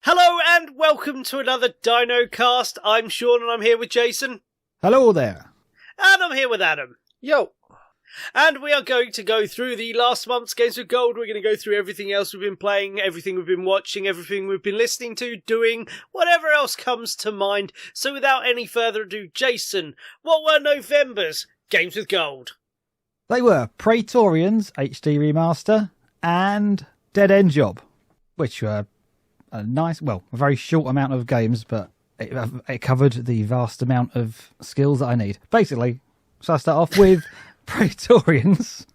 Hello and welcome to another Dinocast. I'm Shaun and I'm here with Jason. Hello there. And I'm here with Adam. Yo. And we are going to go through the last month's Games with Gold. We're going to go through everything else we've been playing, everything we've been watching, everything we've been listening to, doing, whatever else comes to mind. So without any further ado, Jason, what were November's Games with Gold? They were Praetorians HD Remaster and Dead End Job, which were a very short amount of games, but it covered the vast amount of skills that I need. Basically, so I start off with Praetorians.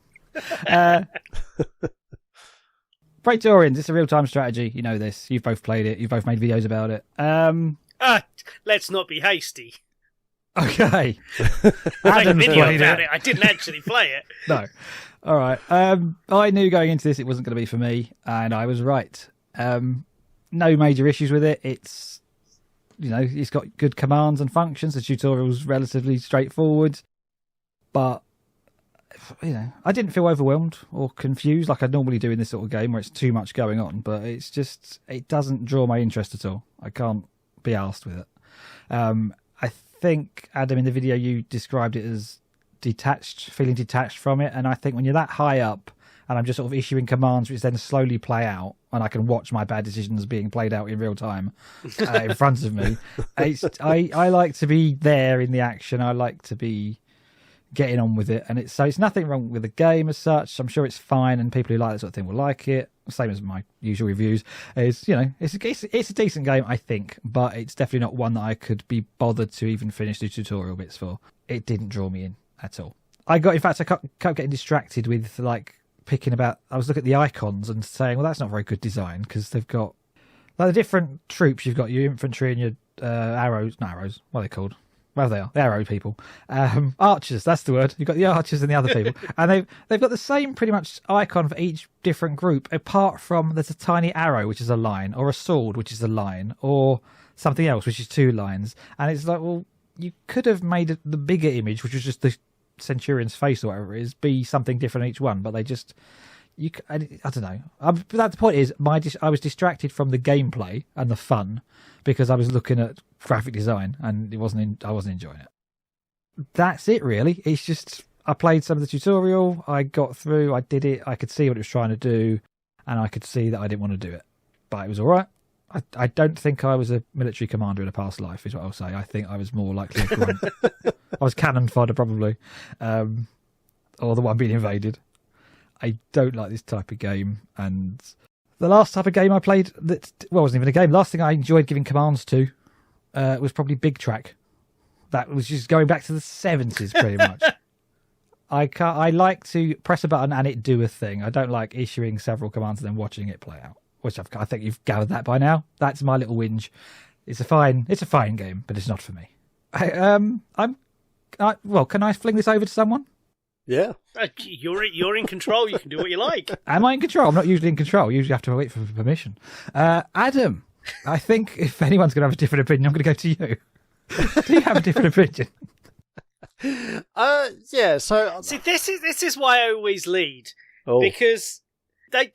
Praetorians, it's a real-time strategy. You know this. You've both played it. You've both made videos about it. Let's not be hasty. Okay. Adam's played it. I didn't actually play it. No. All right. I knew going into this it wasn't going to be for me, and I was right. No major issues with it. It's got good commands and functions. The tutorial's relatively straightforward, but I didn't feel overwhelmed or confused like I normally do in this sort of game where it's too much going on. But it doesn't draw my interest at all. I can't be arsed with it. I think, Adam, in the video you described it as feeling detached from it, and I think when you're that high up and I'm just sort of issuing commands which then slowly play out and I can watch my bad decisions being played out in real time in front of me, I like to be there in the action. I like to be getting on with it, and it's nothing wrong with the game as such. I'm sure it's fine, and people who like that sort of thing will like it. Same as my usual reviews. It's a decent game, I think, but it's definitely not one that I could be bothered to even finish the tutorial bits for. It didn't draw me in at all. I kept getting distracted with I was looking at the icons and saying, well, that's not very good design, because they've got the different troops. You've got your infantry and your arrows. What are they called? Well, they are. The arrow people. Archers, that's the word. You've got the archers and the other people. And they've got the same pretty much icon for each different group, apart from there's a tiny arrow, which is a line, or a sword, which is a line, or something else, which is two lines. And it's like, well, you could have made the bigger image, which was just the centurion's face or whatever it is, be something different each one. But I don't know. But the point is, I was distracted from the gameplay and the fun because I was looking at graphic design, and I wasn't enjoying it. That's it, really. It's just I played some of the tutorial, I got through, I did it, I could see what it was trying to do, and I could see that I didn't want to do it. But it was all right. I don't think I was a military commander in a past life, is what I'll say. I think I was more likely a grunt. I was cannon fodder, probably, or the one being invaded. I don't like this type of game, and the last type of game I played it wasn't even a game. Last thing I enjoyed giving commands to was probably Big Track. That was just going back to the 70s, pretty much. I like to press a button and it do a thing. I don't like issuing several commands and then watching it play out, which I think you've gathered that by now. That's my little whinge. It's a fine game, but it's not for me. Can I fling this over to someone? Yeah. You're in control. You can do what you like. Am I in control? I'm not usually in control. I usually have to wait for permission. Adam, I think if anyone's going to have a different opinion, I'm going to go to you. Do you have a different opinion? Yeah. So see, this is why I always lead, because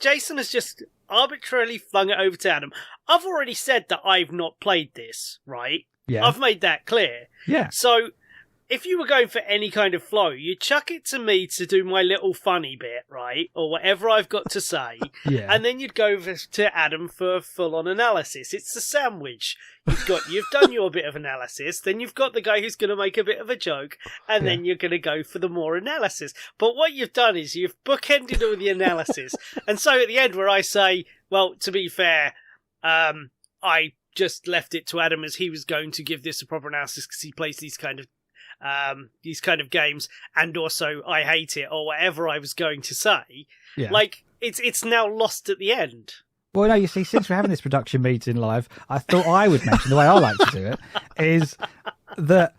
Jason has just arbitrarily flung it over to Adam. I've already said that I've not played this, right? Yeah. I've made that clear. Yeah. So if you were going for any kind of flow, you chuck it to me to do my little funny bit, right? Or whatever I've got to say. Yeah. And then you'd go over to Adam for full-on analysis. It's a sandwich. You've done your bit of analysis, then you've got the guy who's going to make a bit of a joke, and then you're going to go for the more analysis. But what you've done is you've bookended all the analysis. And so at the end where I say, well, to be fair, I just left it to Adam as he was going to give this a proper analysis because he plays these kind of games, and also I hate it, or whatever I was going to say. Yeah. Like, it's now lost at the end. Well, no, you see, since we're having this production meeting live, I thought I would mention the way I like to do it is that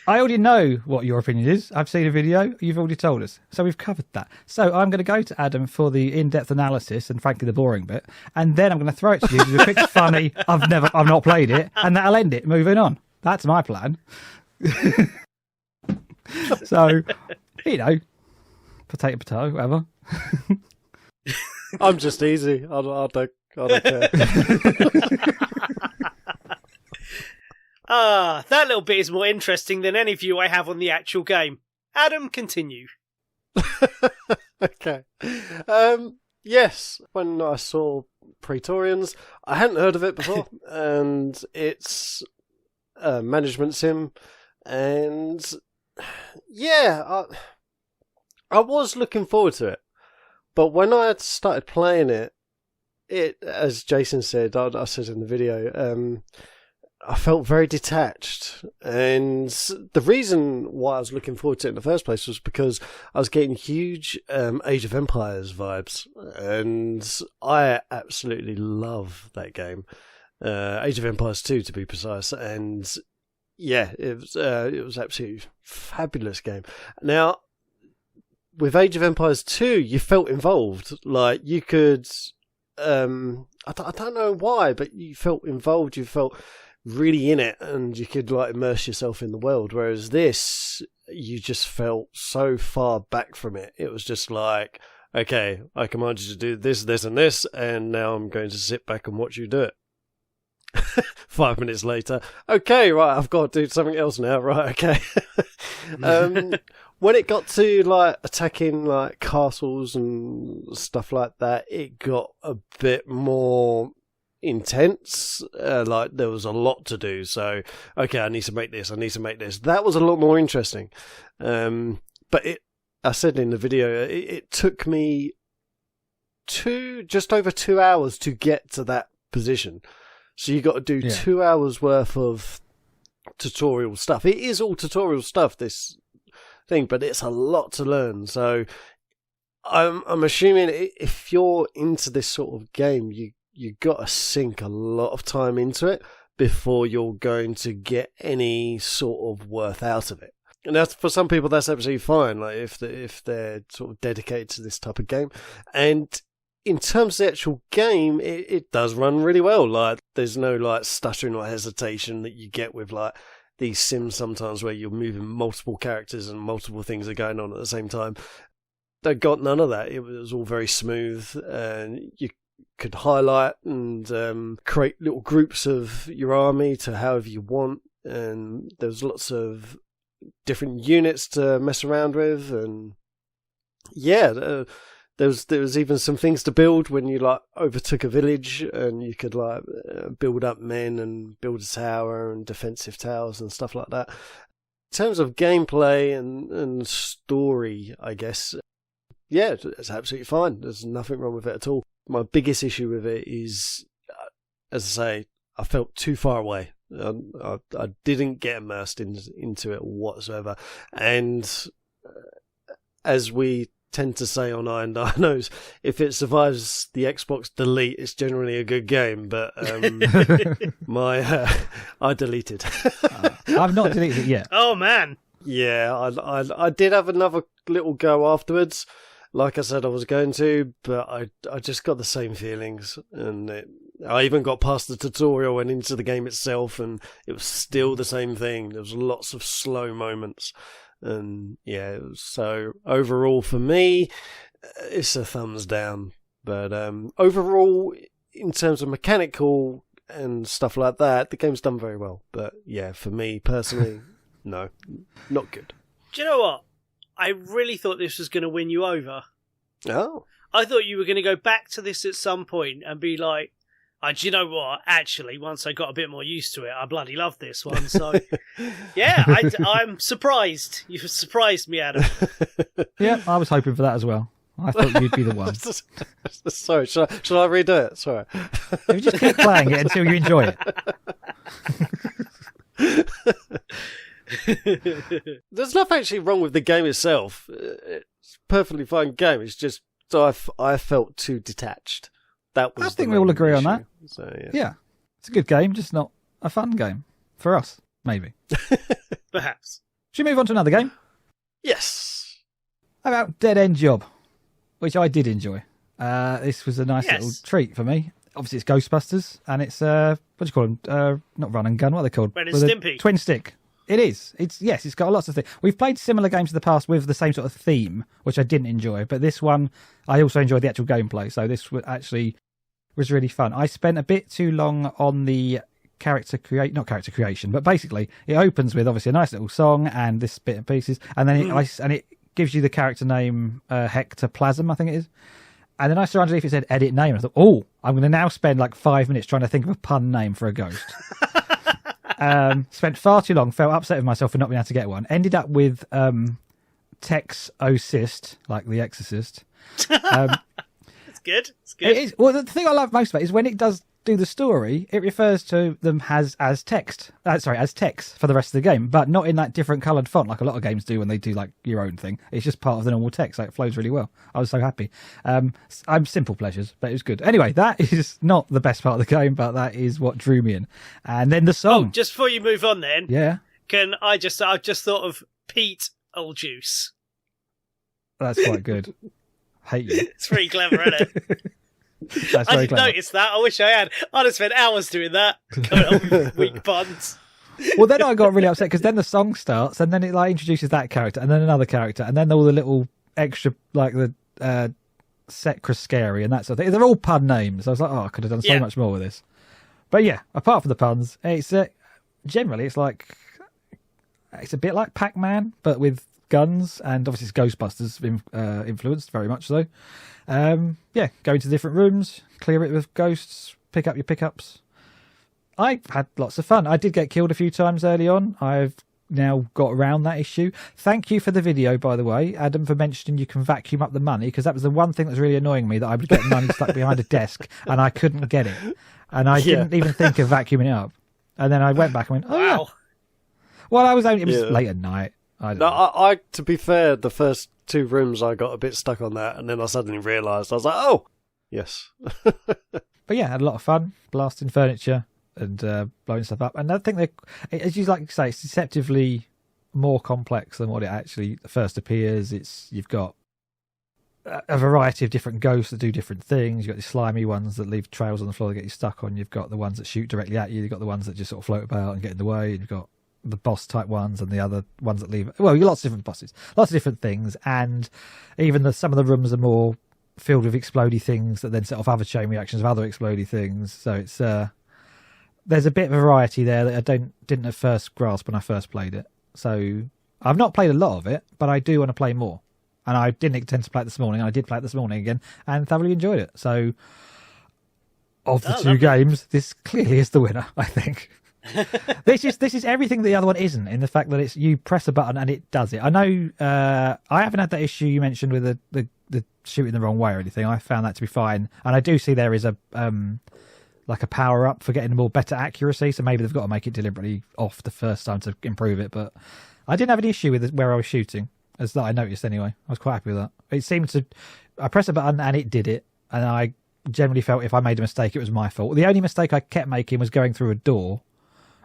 I already know what your opinion is. I've seen a video. You've already told us. So we've covered that. So I'm going to go to Adam for the in-depth analysis and, frankly, the boring bit. And then I'm going to throw it to you to do a quick funny, I've not played it. And that'll end it. Moving on. That's my plan. So, potato, whatever. I'm just easy. I don't care. Ah, that little bit is more interesting than any view I have on the actual game. Adam, continue. Okay. Yes, when I saw Praetorians, I hadn't heard of it before, and it's a management sim, and yeah, I was looking forward to it, but when I had started playing it, as Jason said, I said in the video, I felt very detached, and the reason why I was looking forward to it in the first place was because I was getting huge Age of Empires vibes, and I absolutely love that game, Age of Empires 2 to be precise, and yeah, it was absolutely fabulous game. Now, with Age of Empires 2, you felt involved, like you could, I don't know why, but you felt involved, you felt really in it, and you could like immerse yourself in the world, whereas this, you just felt so far back from it. It was just like, okay, I command you to do this, this and this, and now I'm going to sit back and watch you do it. 5 minutes later, okay, right, I've got to do something else now, right, okay. When it got to like attacking like castles and stuff like that, it got a bit more intense, like there was a lot to do, so okay, I need to make this, that was a lot more interesting, but I said in the video, it took me just over 2 hours to get to that position, so you got to do 2 hours worth of tutorial stuff. It is all tutorial stuff, this thing, but it's a lot to learn, so I'm assuming if you're into this sort of game, you got to sink a lot of time into it before you're going to get any sort of worth out of it. And that's, for some people, that's absolutely fine, like if they're sort of dedicated to this type of game. And in terms of the actual game, it does run really well. Like there's no like stuttering or hesitation that you get with like these sims sometimes where you're moving multiple characters and multiple things are going on at the same time. They got none of that. It was all very smooth, and you could highlight and create little groups of your army to however you want, and there's lots of different units to mess around with, and yeah, there was even some things to build when you like overtook a village, and you could like build up men and build a tower and defensive towers and stuff like that. In terms of gameplay and story, I guess, yeah, it's absolutely fine. There's nothing wrong with it at all. My biggest issue with it is, as I say, I felt too far away. I didn't get immersed into it whatsoever. And as we tend to say on irondinos, if it survives the Xbox delete, it's generally a good game. But I deleted. I've not deleted it yet. Oh man. Yeah, I did have another little go afterwards. Like I said, I was going to, but I just got the same feelings, and I even got past the tutorial and into the game itself, and it was still the same thing. There was lots of slow moments, and yeah, so overall for me, it's a thumbs down. But overall, in terms of mechanical and stuff like that, the game's done very well. But yeah, for me personally, no, not good. Do you know what? I really thought this was going to win you over. Oh. I thought you were going to go back to this at some point and be like, oh, do you know what? Actually, once I got a bit more used to it, I bloody love this one. So, yeah, I'm surprised. You've surprised me, Adam. Yeah, I was hoping for that as well. I thought you'd be the one. Sorry, should I redo it? Sorry. If you just keep playing it until you enjoy it. There's nothing actually wrong with the game itself. It's a perfectly fine game. It's just I felt too detached. That was. I think we all agree on that. So, yeah, it's a good game, just not a fun game for us. Maybe. Perhaps. Should we move on to another game? Yes. How about Dead End Job, which I did enjoy. This was a nice little treat for me. Obviously, it's Ghostbusters, and it's what do you call them? Not run and gun. What are they called? Ren and Stimpy. Twin stick. It is. It's got lots of things. We've played similar games in the past with the same sort of theme, which I didn't enjoy. But this one, I also enjoyed the actual gameplay. So this actually was really fun. I spent a bit too long on the not character creation, but basically it opens with obviously a nice little song and this bit and pieces, and then it gives you the character name Hectoplasm, I think it is. And then I saw underneath it said edit name. I thought, oh, I'm going to now spend like 5 minutes trying to think of a pun name for a ghost. Spent far too long, felt upset with myself for not being able to get one. Ended up with Texocist, like The Exorcist. It's good. It's good. It is. Well, the thing I love most about it is when it does do the story, it refers to them as text. As text for the rest of the game, but not in that different coloured font like a lot of games do when they do like your own thing. It's just part of the normal text. Like, it flows really well. I was so happy. I'm simple pleasures, but it was good. Anyway, that is not the best part of the game, but that is what drew me in. And then the song. Oh, just before you move on, then, yeah, I've just thought of Pete Old Juice. That's quite good. Hate you. It's pretty clever, isn't it? That's I very didn't clever. notice that. I wish I had. I'd have spent hours doing that. Coming up with weak puns. Well, then I got really upset because then the song starts and then it like introduces that character and then another character and then all the little extra like the Secrascary and that sort of thing. They're all pun names. I was like, oh, I could have done so much more with this. But yeah, apart from the puns, it's generally it's a bit like Pac-Man but with guns, and obviously it's Ghostbusters influenced very much so. Go into different rooms, clear it with ghosts, pick up your pickups. I had lots of fun. I did get killed a few times early on. I've now got around that issue. Thank you for the video, by the way, Adam, for mentioning you can vacuum up the money, because that was the one thing that was really annoying me, that I would get money stuck behind a desk and I couldn't get it. And I didn't even think of vacuuming it up. And then I went back and went, oh, wow. Yeah. Well, it was late at night. I to be fair, the first 2 rooms I got a bit stuck on that, and then I suddenly realised, I was like, oh, yes. But yeah, had a lot of fun, blasting furniture and blowing stuff up. And I think as you like to say, it's deceptively more complex than what it actually first appears. You've got a variety of different ghosts that do different things. You've got the slimy ones that leave trails on the floor that get you stuck on. You've got the ones that shoot directly at you. You've got the ones that just sort of float about and get in the way. You've got the boss type ones and the other ones that leave. Well, lots of different bosses, lots of different things, and even some of the rooms are more filled with explodey things that then set off other chain reactions of other explodey things. So it's there's a bit of variety there that I didn't at first grasp when I first played it. So I've not played a lot of it, but I do want to play more. And I didn't intend to play it this morning. I did play it this morning again and thoroughly enjoyed it. So of the 2 games, this clearly is the winner, I think. This is everything the other one isn't, in the fact that it's you press a button and it does it. I know I haven't had that issue you mentioned with the shooting the wrong way or anything. I found that to be fine, and I do see there is a like a power up for getting more better accuracy. So maybe they've got to make it deliberately off the first time to improve it. But I didn't have any issue with where I was shooting, as that I noticed anyway. I was quite happy with that. It seemed to I pressed a button and it did it, and I generally felt if I made a mistake, it was my fault. The only mistake I kept making was going through a door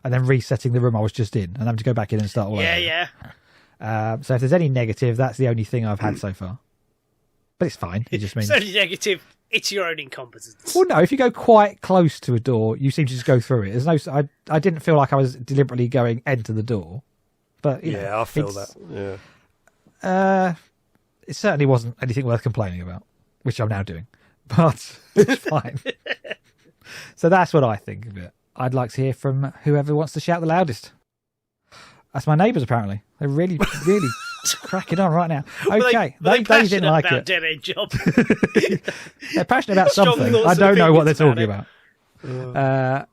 and then resetting the room I was just in, and having to go back in and start all over. Yeah. So if there's any negative, that's the only thing I've had so far. But it's fine. It just means it's only negative. It's your own incompetence. Well, no. If you go quite close to a door, you seem to just go through it. There's no. I didn't feel like I was deliberately going enter the door. But you know, I feel that. Yeah. It certainly wasn't anything worth complaining about, which I'm now doing. But it's fine. So that's what I think of it. I'd like to hear from whoever wants to shout the loudest. That's my neighbours, apparently. They're really, really cracking on right now. Okay, they didn't like it. Dead end job. They're passionate about Strong something. thoughts I and don't know what they're opinions talking about.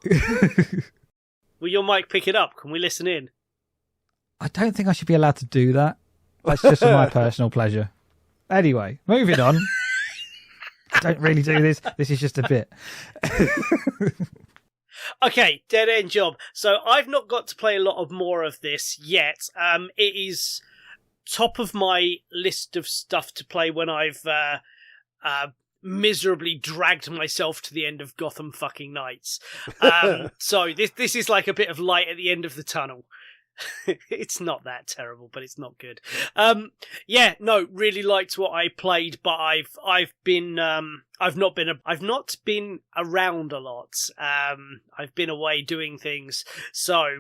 Will your mic pick it up? Can we listen in? I don't think I should be allowed to do that. That's just for my personal pleasure. Anyway, moving on. I don't really do this. This is just a bit. Okay, dead end job. So I've not got to play a lot of more of this yet. It is top of my list of stuff to play when I've miserably dragged myself to the end of Gotham fucking Nights. So this is like a bit of light at the end of the tunnel. It's not that terrible, but it's not good. Really liked what I played, but I've not been around a lot. I've been away doing things, so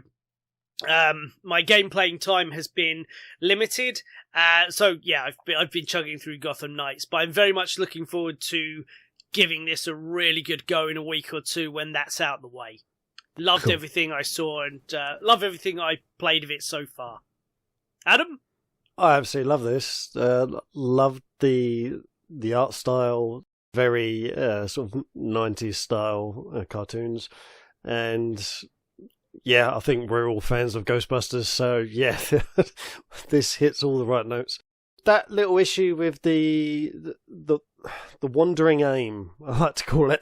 my game playing time has been limited. I've been chugging through Gotham Nights, but I'm very much looking forward to giving this a really good go in a week or two when that's out of the way. Loved Cool. everything I saw and love everything I played of it so far. Adam? I absolutely love this. Loved the art style, very sort of 90s style cartoons. And yeah, I think we're all fans of Ghostbusters, so yeah, this hits all the right notes. That little issue with the wandering aim, I like to call it.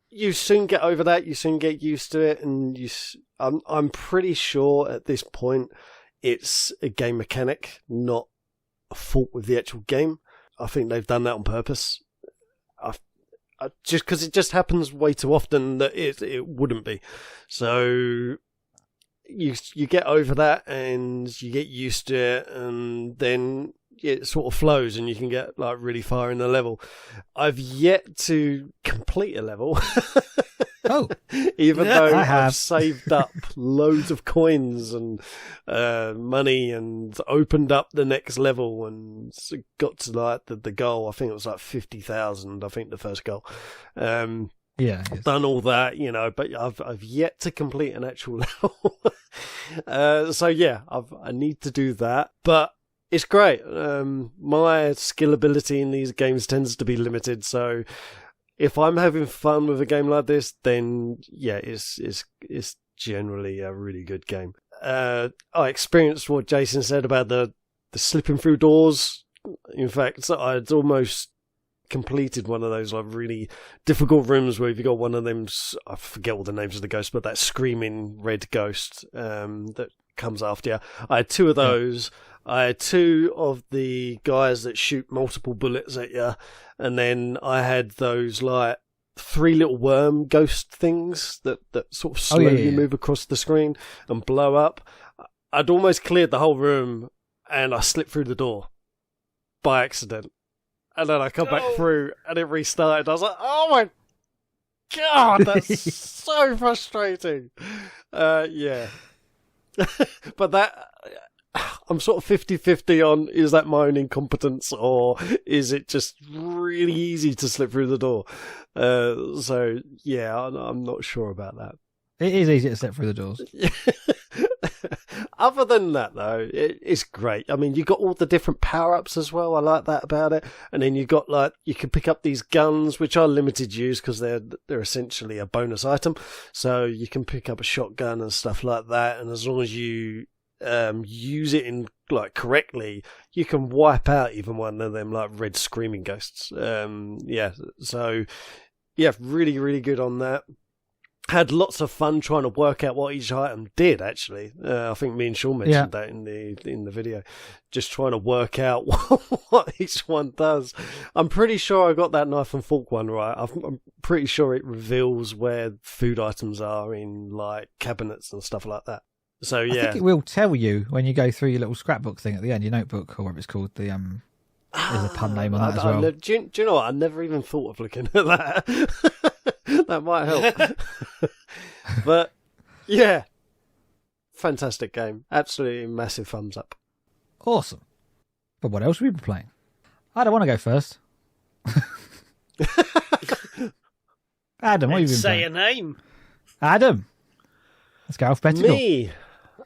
You soon get over that. You soon get used to it, and I'm pretty sure at this point it's a game mechanic, not a fault with the actual game. I think they've done that on purpose. Just because it just happens way too often that it wouldn't be. So you get over that and you get used to it, and then it sort of flows and you can get like really far in the level. I've yet to complete a level. Oh, even though I I've saved up loads of coins and money and opened up the next level and got to like the goal. I think it was like 50,000. I think the first goal. yeah. Yes. Done all that, but I've yet to complete an actual level. So yeah, I need to do that, but it's great. My skill ability in these games tends to be limited, so if I'm having fun with a game like this, then yeah, it's generally a really good game. I experienced what Jason said about the slipping through doors. In fact, I'd almost completed one of those like really difficult rooms where you've got one of them, I forget all the names of the ghosts, but that screaming red ghost that comes after you. I had two of those. I had two of the guys that shoot multiple bullets at you, and then I had those like 3 little worm ghost things that sort of slowly move across the screen and blow up. I'd almost cleared the whole room and I slipped through the door by accident. And then I come back through and it restarted. I was like, oh my God, that's so frustrating. Yeah. But that, I'm sort of 50-50 on, is that my own incompetence or is it just really easy to slip through the door? So, yeah, I'm not sure about that. It is easy to slip through the doors. Other than that, though, it's great. I mean, you got all the different power-ups as well. I like that about it. And then you got like you can pick up these guns, which are limited use because they're essentially a bonus item. So you can pick up a shotgun and stuff like that. And as long as you use it in like correctly, you can wipe out even one of them like red screaming ghosts. Yeah. So yeah, really, really good on that. Had lots of fun trying to work out what each item did, actually. I think me and Sean mentioned that in the video. Just trying to work out what each one does. I'm pretty sure I got that knife and fork one right. I'm pretty sure it reveals where food items are in like cabinets and stuff like that. So yeah. I think it will tell you when you go through your little scrapbook thing at the end, your notebook or whatever it's called. There's a pun name on that as well. Do you know what? I never even thought of looking at that. That might help. But yeah, fantastic game. Absolutely massive thumbs up. Awesome. But what else have we been playing? I don't want to go first. Adam, what have you been playing? Say a name. Adam. Let's go alphabetical. Me.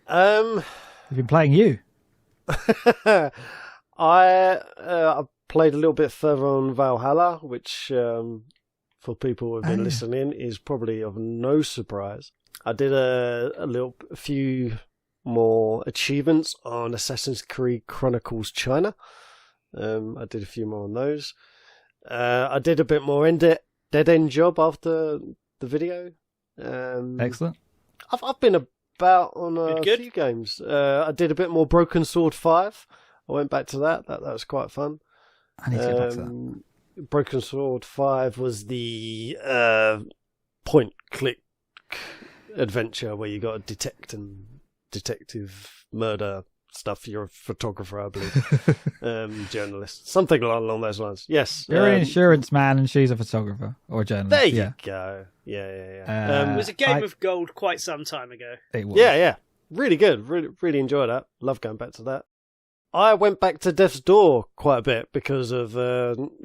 I've been playing you. I played a little bit further on Valhalla, which for people who have been listening is probably of no surprise. I did a few more achievements on Assassin's Creed Chronicles China. I did a few more on those. I did a bit more dead end job after the video. Excellent. I've been about on a few games. I did a bit more Broken Sword 5. I went back to that. That was quite fun. I need to get back to that. Broken Sword 5 was the point-click adventure where you got to detect and detective murder stuff. You're a photographer, I believe. Journalist. Something along those lines. Yes. You're an insurance man and she's a photographer or a journalist. There you go. Yeah. It was a game of gold quite some time ago. It was. Yeah. Really good. Really enjoyed that. Love going back to that. I went back to Death's Door quite a bit because of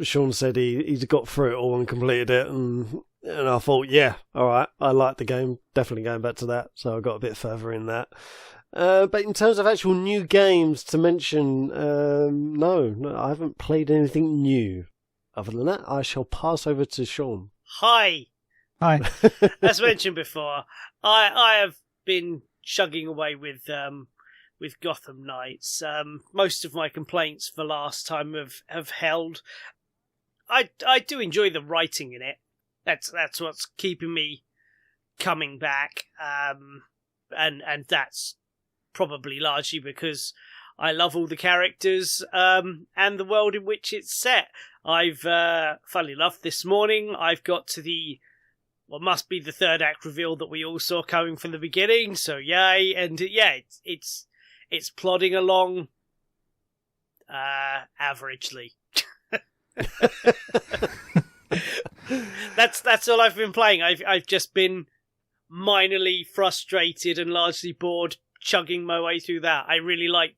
Sean said he'd got through it all and completed it, and And I thought, yeah, all right, I like the game. Definitely going back to that. So I got a bit further in that. But in terms of actual new games to mention, no, I haven't played anything new. Other than that, I shall pass over to Sean. Hi. As mentioned before, I have been chugging away with Gotham Nights. Most of my complaints for last time have held. I do enjoy the writing in it. That's what's keeping me coming back. And that's probably largely because I love all the characters and the world in which it's set. I've funnily enough, this morning I've got to what must be the third act reveal that we all saw coming from the beginning. So yay, and yeah, it's plodding along averagely. That's all I've been playing. I've just been minorly frustrated and largely bored, chugging my way through that. I really like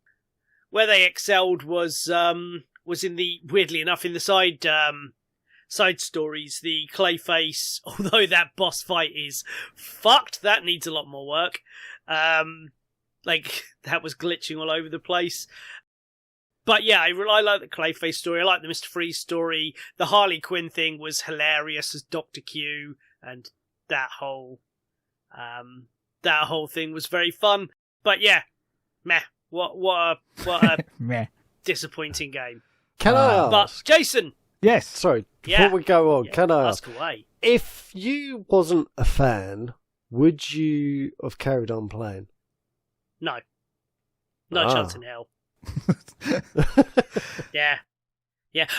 where they excelled was in the, weirdly enough, in the side stories. The Clayface, although that boss fight is fucked, that needs a lot more work. Like that was glitching all over the place. But yeah, I like the Clayface story. I like the Mr. Freeze story. The Harley Quinn thing was hilarious as Dr. Q, and that whole thing was very fun. But yeah, meh. What a meh. Disappointing game. Can I ask? But Jason, yes. Sorry, before we go on, can I ask? Away. If you wasn't a fan, would you have carried on playing? No. No chance in hell. Yeah.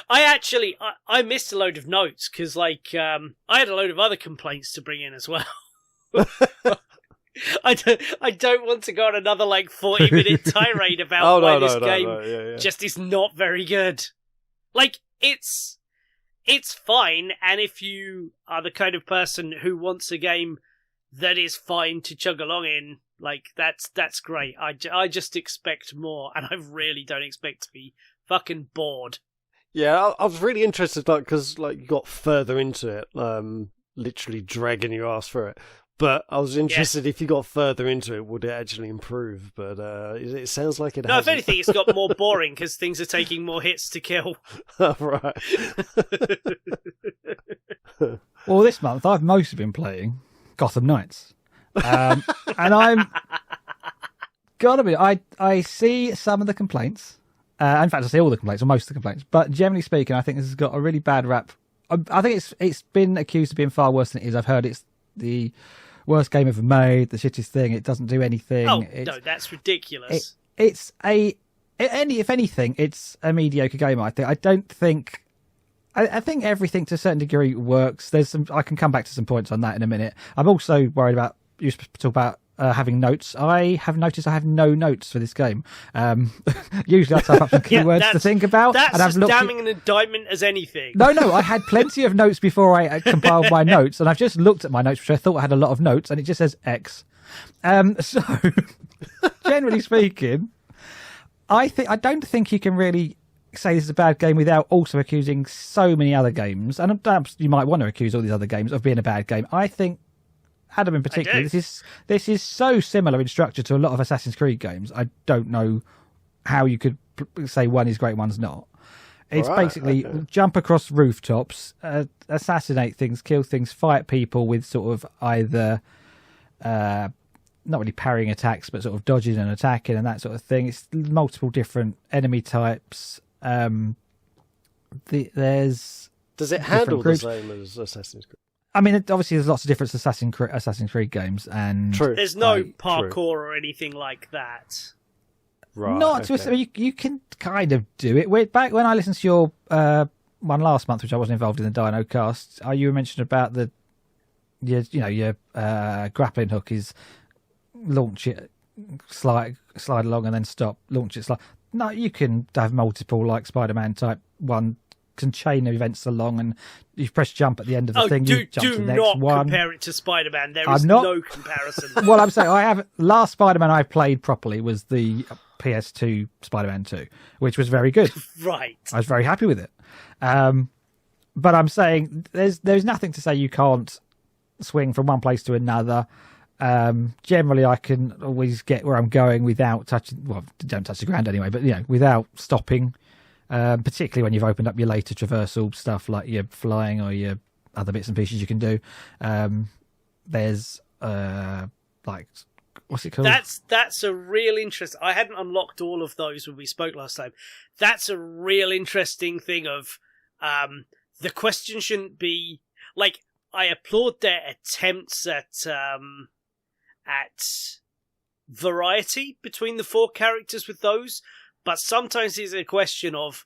I missed a load of notes because, like, I had a load of other complaints to bring in as well. I don't want to go on another 40-minute tirade about why this game just is not very good. Like, it's fine, and if you are the kind of person who wants a game that is fine to chug along in, that's great. I just expect more, and I really don't expect to be fucking bored. Yeah, I was really interested, because you got further into it, literally dragging your ass through it. But I was interested if you got further into it, would it actually improve? But it sounds like it hasn't. No, if anything, it's got more boring because things are taking more hits to kill. Right. Well, this month I've mostly been playing Gotham Nights. And I'm gotta be, I see some of the complaints. In fact, I see all the complaints, or most of the complaints. But generally speaking, I think this has got a really bad rap. I think it's been accused of being far worse than it is. I've heard it's the worst game ever made, the shittest thing. It doesn't do anything. Oh, no, that's ridiculous. If anything, it's a mediocre game. I think. I think everything to a certain degree works. I can come back to some points on that in a minute. I'm also worried about. You talk about having notes. I have noticed I have no notes for this game. Usually I type up some keywords to think about. That's and as damning an indictment as anything. No, I had plenty of notes before I compiled my notes, and I've just looked at my notes, which I thought I had a lot of notes, and it just says X. So, generally speaking, I don't think you can really say this is a bad game without also accusing so many other games, and perhaps you might want to accuse all these other games of being a bad game. I think Adam in particular, this is so similar in structure to a lot of Assassin's Creed games. I don't know how you could say one is great, one's not. It's basically jump across rooftops, assassinate things, kill things, fight people with sort of either not really parrying attacks, but sort of dodging and attacking and that sort of thing. It's multiple different enemy types. Does it handle the same as Assassin's Creed? I mean, obviously, there's lots of different Assassin's Creed games, and there's no parkour or anything like that. Right. You can kind of do it. Back when I listened to your one last month, which I wasn't involved in the Dinocast, you mentioned about your grappling hook is launch it, slide along, and then stop. Launch it, slide. No, you can have multiple Spider-Man type one. Can chain events along, and you press jump at the end of the thing. You jump to the next one. Do not compare it to Spider-Man. There is no comparison. Well, I'm saying last Spider-Man I played properly was the PS2 Spider-Man 2, which was very good. Right. I was very happy with it. But I'm saying there's nothing to say you can't swing from one place to another. Generally, I can always get where I'm going without touching. Well, don't touch the ground anyway, but without stopping. Particularly when you've opened up your later traversal stuff, like your flying or your other bits and pieces you can do. There's like, what's it called? That's a real interest. I hadn't unlocked all of those when we spoke last time. That's a real interesting thing of the question shouldn't be like, I applaud their attempts at variety between the 4 characters with those, but sometimes it's a question of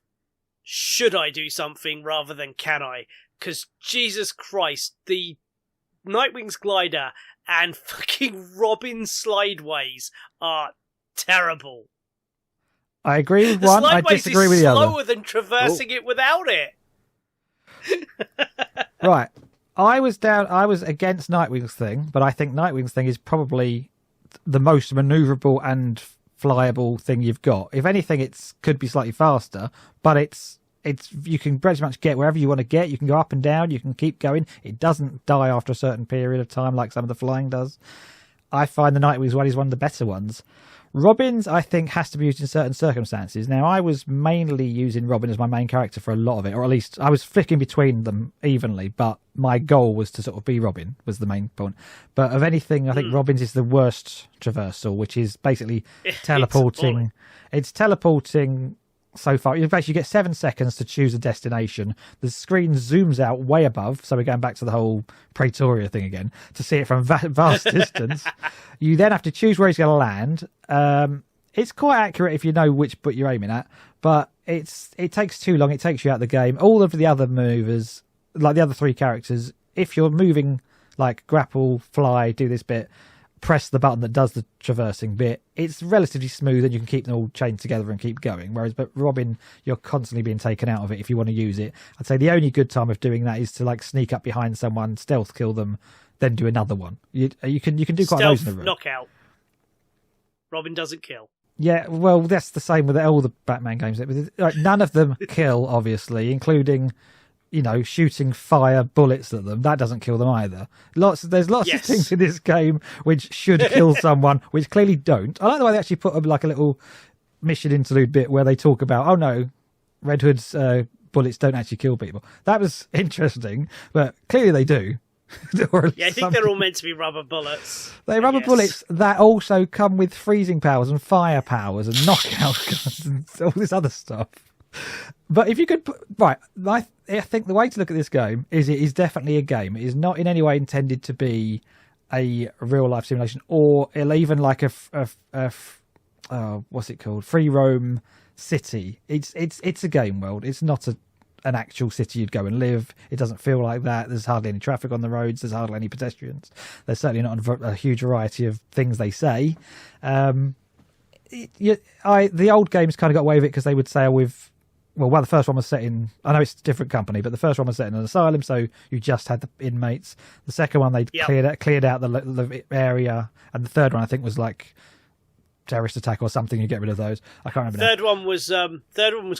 should I do something rather than can I? Because Jesus Christ, the Nightwing's glider and fucking Robin's slideways are terrible. I agree with one, I disagree with the other. Slower than traversing it without it. Right. I was against Nightwing's thing, but I think Nightwing's thing is probably the most manoeuvrable and flyable thing you've got. If anything, it could be slightly faster, but it's you can pretty much get wherever you want to get. You can go up and down. You can keep going. It doesn't die after a certain period of time like some of the flying does. I find the Nightwing's one is one of the better ones. Robin's, I think, has to be used in certain circumstances. Now, I was mainly using Robin as my main character for a lot of it, or at least I was flicking between them evenly, but my goal was to sort of be Robin, was the main point. But of anything, I think Robin's is the worst traversal, which is basically teleporting. It's teleporting so far. You basically get 7 seconds to choose a destination. The screen zooms out way above, so we're going back to the whole Praetoria thing again, to see it from vast distance. You then have to choose where he's going to land. It's quite accurate if you know which button you're aiming at, but it takes too long. It takes you out of the game. All of the other maneuvers, like the other 3 characters, if you're moving like grapple, fly, do this bit, press the button that does the traversing bit, it's relatively smooth and you can keep them all chained together and keep going. But Robin, you're constantly being taken out of it if you want to use it. I'd say the only good time of doing that is to like sneak up behind someone, stealth kill them, then do another one. You can do quite a lot in a row. Knockout. Robin doesn't kill. Yeah, well, that's the same with all the Batman games. Like, none of them kill, obviously, including shooting fire bullets at them. That doesn't kill them either. There's lots of things in this game which should kill someone, which clearly don't. I like the way they actually put like a little mission interlude bit where they talk about, oh no, Red Hood's bullets don't actually kill people. That was interesting, but clearly they do. I think they're all meant to be rubber bullets. They're rubber bullets that also come with freezing powers and fire powers and knockout guns and all this other stuff. But if you could I think the way to look at this game is it is definitely a game. It is not in any way intended to be a real life simulation or even like what's it called? Free roam city. It's a game world. It's not an actual city you'd go and live. It doesn't feel like that. There's hardly any traffic on the roads. There's hardly any pedestrians. There's certainly not a huge variety of things they say. The old games kind of got away with it because they would say the first one was set in, I know it's a different company, but the first one was set in an asylum, so you just had the inmates. The second one, they cleared out the area, and the third one, I think, was like terrorist attack or something. You get rid of those. I can't remember. Third one was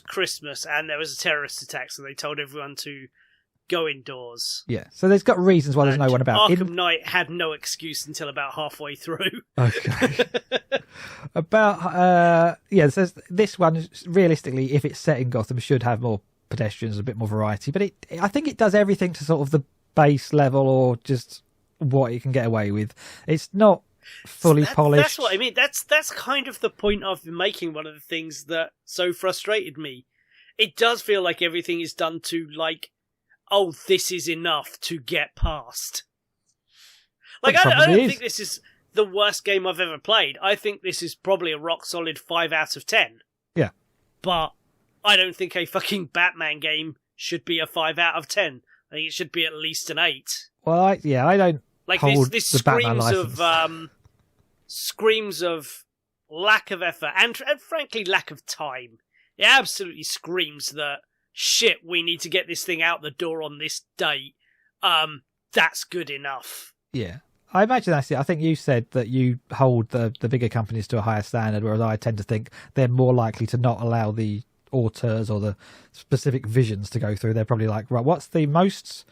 Christmas, and there was a terrorist attack, so they told everyone to go indoors. Yeah, so there's got reasons why there's no one about. Arkham Knight had no excuse until about halfway through. Okay. It says this one, realistically, if it's set in Gotham, should have more pedestrians, a bit more variety. But I think it does everything to sort of the base level or just what it can get away with. It's not fully polished. That's what I mean. That's kind of the point I've been making. One of the things that so frustrated me. It does feel like everything is done to like, oh, this is enough to get past. Like, I don't think this is the worst game I've ever played. I think this is probably a rock solid 5 out of 10. Yeah. But I don't think a fucking Batman game should be a 5 out of 10. I think it should be at least an 8. Well, I don't like hold this the Batman screams of lack of effort and frankly lack of time. It absolutely screams that shit, we need to get this thing out the door on this date. That's good enough. Yeah. I imagine that's it. I think you said that you hold the bigger companies to a higher standard, whereas I tend to think they're more likely to not allow the auteurs or the specific visions to go through. They're probably like, right, what's the most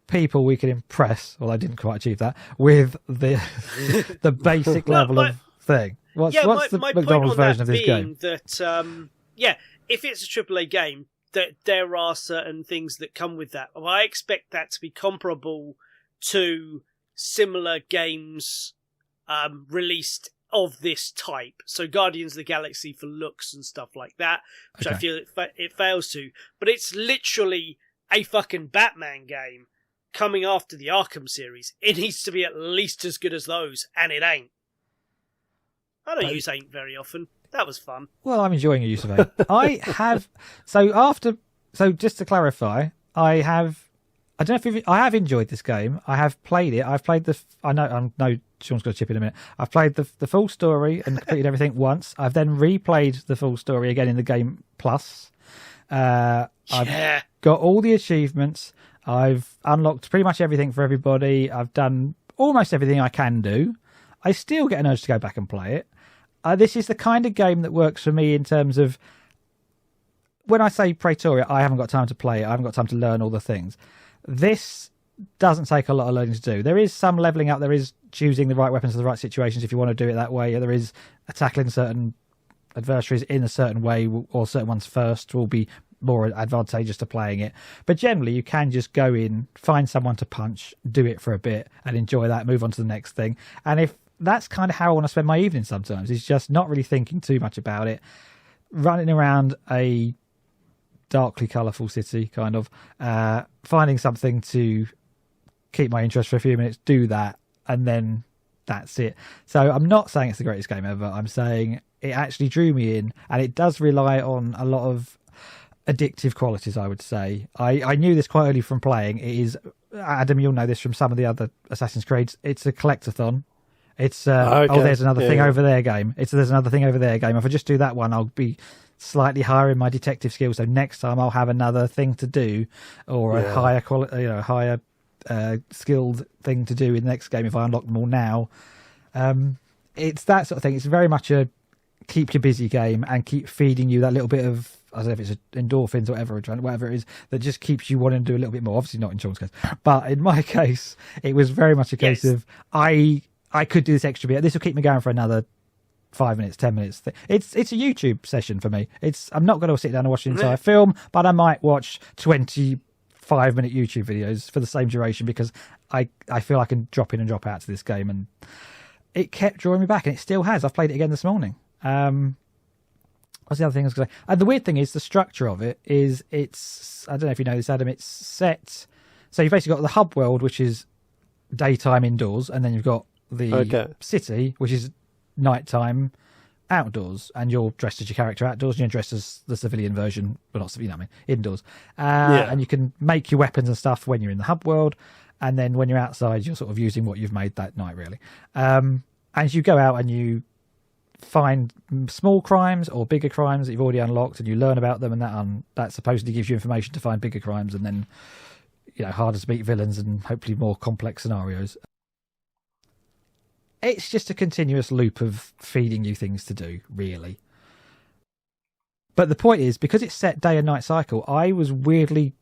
people we can impress? Well, I didn't quite achieve that with the the basic level of thing. What's the McDonald's version of this game? That if it's a AAA game, that there are certain things that come with that. Well, I expect that to be comparable to similar games released of this type. So Guardians of the Galaxy for looks and stuff like that, which I feel it fails to. But it's literally a fucking Batman game coming after the Arkham series. It needs to be at least as good as those, and it ain't. I don't use ain't very often. That was fun. Well, I'm enjoying your use of ain't. I have... So just to clarify, I don't know if I have enjoyed this game. I have played it. I've played I know Sean's going to chip in a minute. I've played the full story and completed everything once. I've then replayed the full story again in the Game Plus. I've got all the achievements. I've unlocked pretty much everything for everybody. I've done almost everything I can do. I still get an urge to go back and play it. This is the kind of game that works for me in terms of, when I say Praetoria, I haven't got time to play it. I haven't got time to learn all the things. This doesn't take a lot of learning to do. There is some leveling up. There is choosing the right weapons for the right situations if you want to do it that way. There is tackling certain adversaries in a certain way, or certain ones first will be more advantageous to playing it. But generally, you can just go in, find someone to punch, do it for a bit, and enjoy that, move on to the next thing. And if that's kind of how I want to spend my evening sometimes, is just not really thinking too much about it, running around a darkly colourful city, kind of, finding something to keep my interest for a few minutes, do that, and then that's it. So I'm not saying it's the greatest game ever. I'm saying it actually drew me in, and it does rely on a lot of addictive qualities, I would say. I knew this quite early from playing. It is, Adam, you'll know this from some of the other Assassin's Creeds, it's a collectathon. It's there's another thing over there game. There's another thing over there game. If I just do that one, I'll be slightly higher in my detective skills. So next time I'll have another thing to do, or a higher quality, higher skilled thing to do in the next game if I unlock them all now. It's that sort of thing. It's very much a keep you busy game and keep feeding you that little bit of, I don't know if it's endorphins or whatever it is, that just keeps you wanting to do a little bit more. Obviously not in Sean's case, but in my case, it was very much a case of I could do this extra bit. This will keep me going for another 5 minutes, 10 minutes. It's a YouTube session for me. I'm not going to sit down and watch the entire film, but I might watch 25-minute YouTube videos for the same duration, because I feel I can drop in and drop out to this game, and it kept drawing me back, and it still has. I've played it again this morning. What's the other thing I was going to say? And the weird thing is, the structure of it is, I don't know if you know this, Adam, it's set. So you've basically got the hub world, which is daytime indoors, and then you've got the city, which is nighttime outdoors, and you're dressed as your character outdoors, and you're dressed as the civilian version, but not civilian, indoors. And you can make your weapons and stuff when you're in the hub world, and then when you're outside, you're sort of using what you've made that night, really. As you go out and you find small crimes or bigger crimes that you've already unlocked, and you learn about them, and that supposedly gives you information to find bigger crimes, and then harder to beat villains and hopefully more complex scenarios. It's just a continuous loop of feeding you things to do, really. But the point is, because it's set day and night cycle, I was weirdly,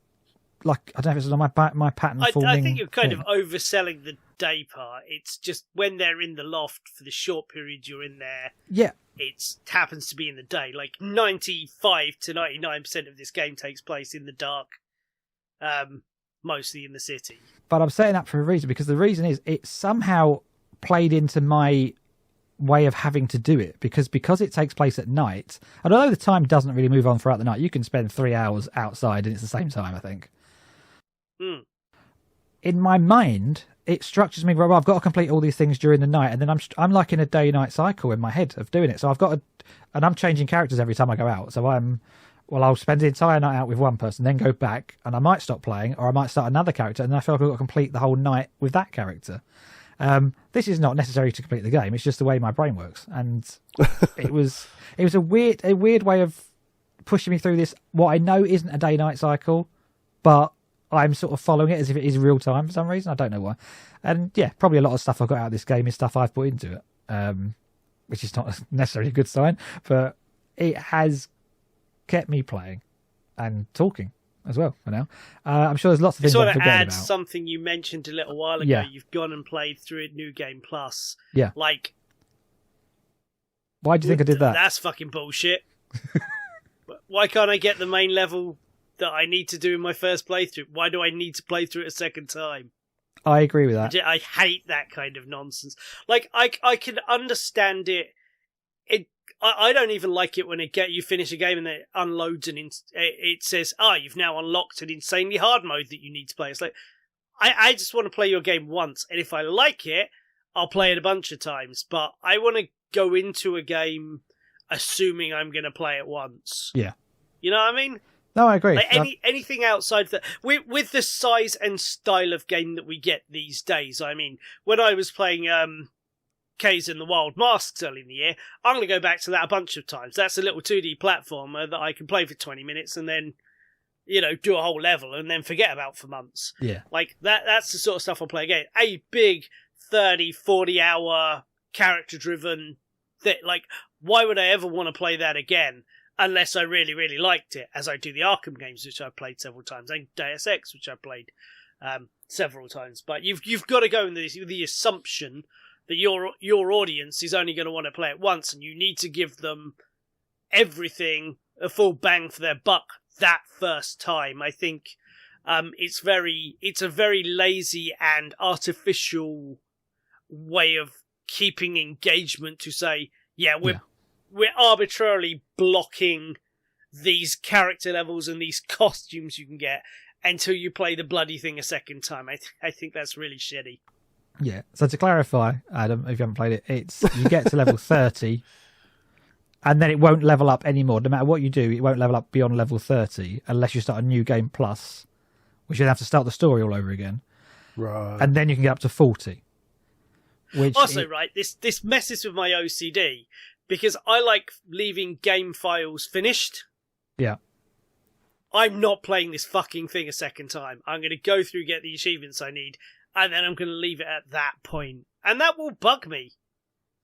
I don't know if it's on my pattern forming. I think you're kind of overselling the day part. It's just when they're in the loft for the short period you're in there. Yeah. It happens to be in the day. 95 to 99% of this game takes place in the dark, mostly in the city. But I'm setting up for a reason, because the reason is it somehow played into my way of having to do it, because it takes place at night, and although the time doesn't really move on throughout the night, you can spend 3 hours outside and it's the same time, I think. In my mind, it structures me, well, I've got to complete all these things during the night, and then I'm like in a day-night cycle in my head of doing it. So I've got and I'm changing characters every time I go out. So I'll spend the entire night out with one person, then go back, and I might stop playing, or I might start another character, and I feel like I've got to complete the whole night with that character. This is not necessary to complete the game. It's just the way my brain works, and it was a weird way of pushing me through this. What I know isn't a day-night cycle, but I'm sort of following it as if it is real time for some reason. I don't know why. And yeah, probably a lot of stuff I've got out of this game is stuff I've put into it, which is not necessarily a good sign, but it has kept me playing and talking as well for now. I'm sure there's lots of things I'm forgetting add about. something you mentioned a little while ago. Yeah. You've gone and played through it, New Game Plus. Yeah. Like, why do you think I did that? That's fucking bullshit. Why can't I get the main level that I need to do in my first playthrough? Why do I need to play through it a second time? I agree with that. I hate that kind of nonsense. Like, I can understand it. I don't even like it when you finish a game and it unloads and it says, you've now unlocked an insanely hard mode that you need to play. It's like, I just want to play your game once, and if I like it, I'll play it a bunch of times. But I want to go into a game assuming I'm going to play it once. Yeah. You know what I mean? No, I agree. Like anything outside that, with the size and style of game that we get these days. I mean, when I was playing Caves in the Wild Masks early in the year, I'm going to go back to that a bunch of times. That's a little 2D platformer that I can play for 20 minutes and then, do a whole level and then forget about for months. Yeah. Like, that's the sort of stuff I'll play again. A big 30, 40 hour character-driven thing. Like, why would I ever want to play that again? Unless I really, really liked it, as I do the Arkham games, which I've played several times, and Deus Ex, which I've played several times. But you've got to go in with the assumption that your audience is only going to want to play it once, and you need to give them everything, a full bang for their buck that first time. I think it's a very lazy and artificial way of keeping engagement to say, we're arbitrarily blocking these character levels and these costumes you can get until you play the bloody thing a second time. I think that's really shitty. Yeah. So to clarify, Adam, if you haven't played it, you get to level 30 and then it won't level up anymore. No matter what you do, it won't level up beyond level 30 unless you start a new game plus, which you have to start the story all over again. Right. And then you can get up to 40. Right, this messes with my OCD. Because I like leaving game files finished. Yeah. I'm not playing this fucking thing a second time. I'm going to go through, get the achievements I need, and then I'm going to leave it at that point. And that will bug me.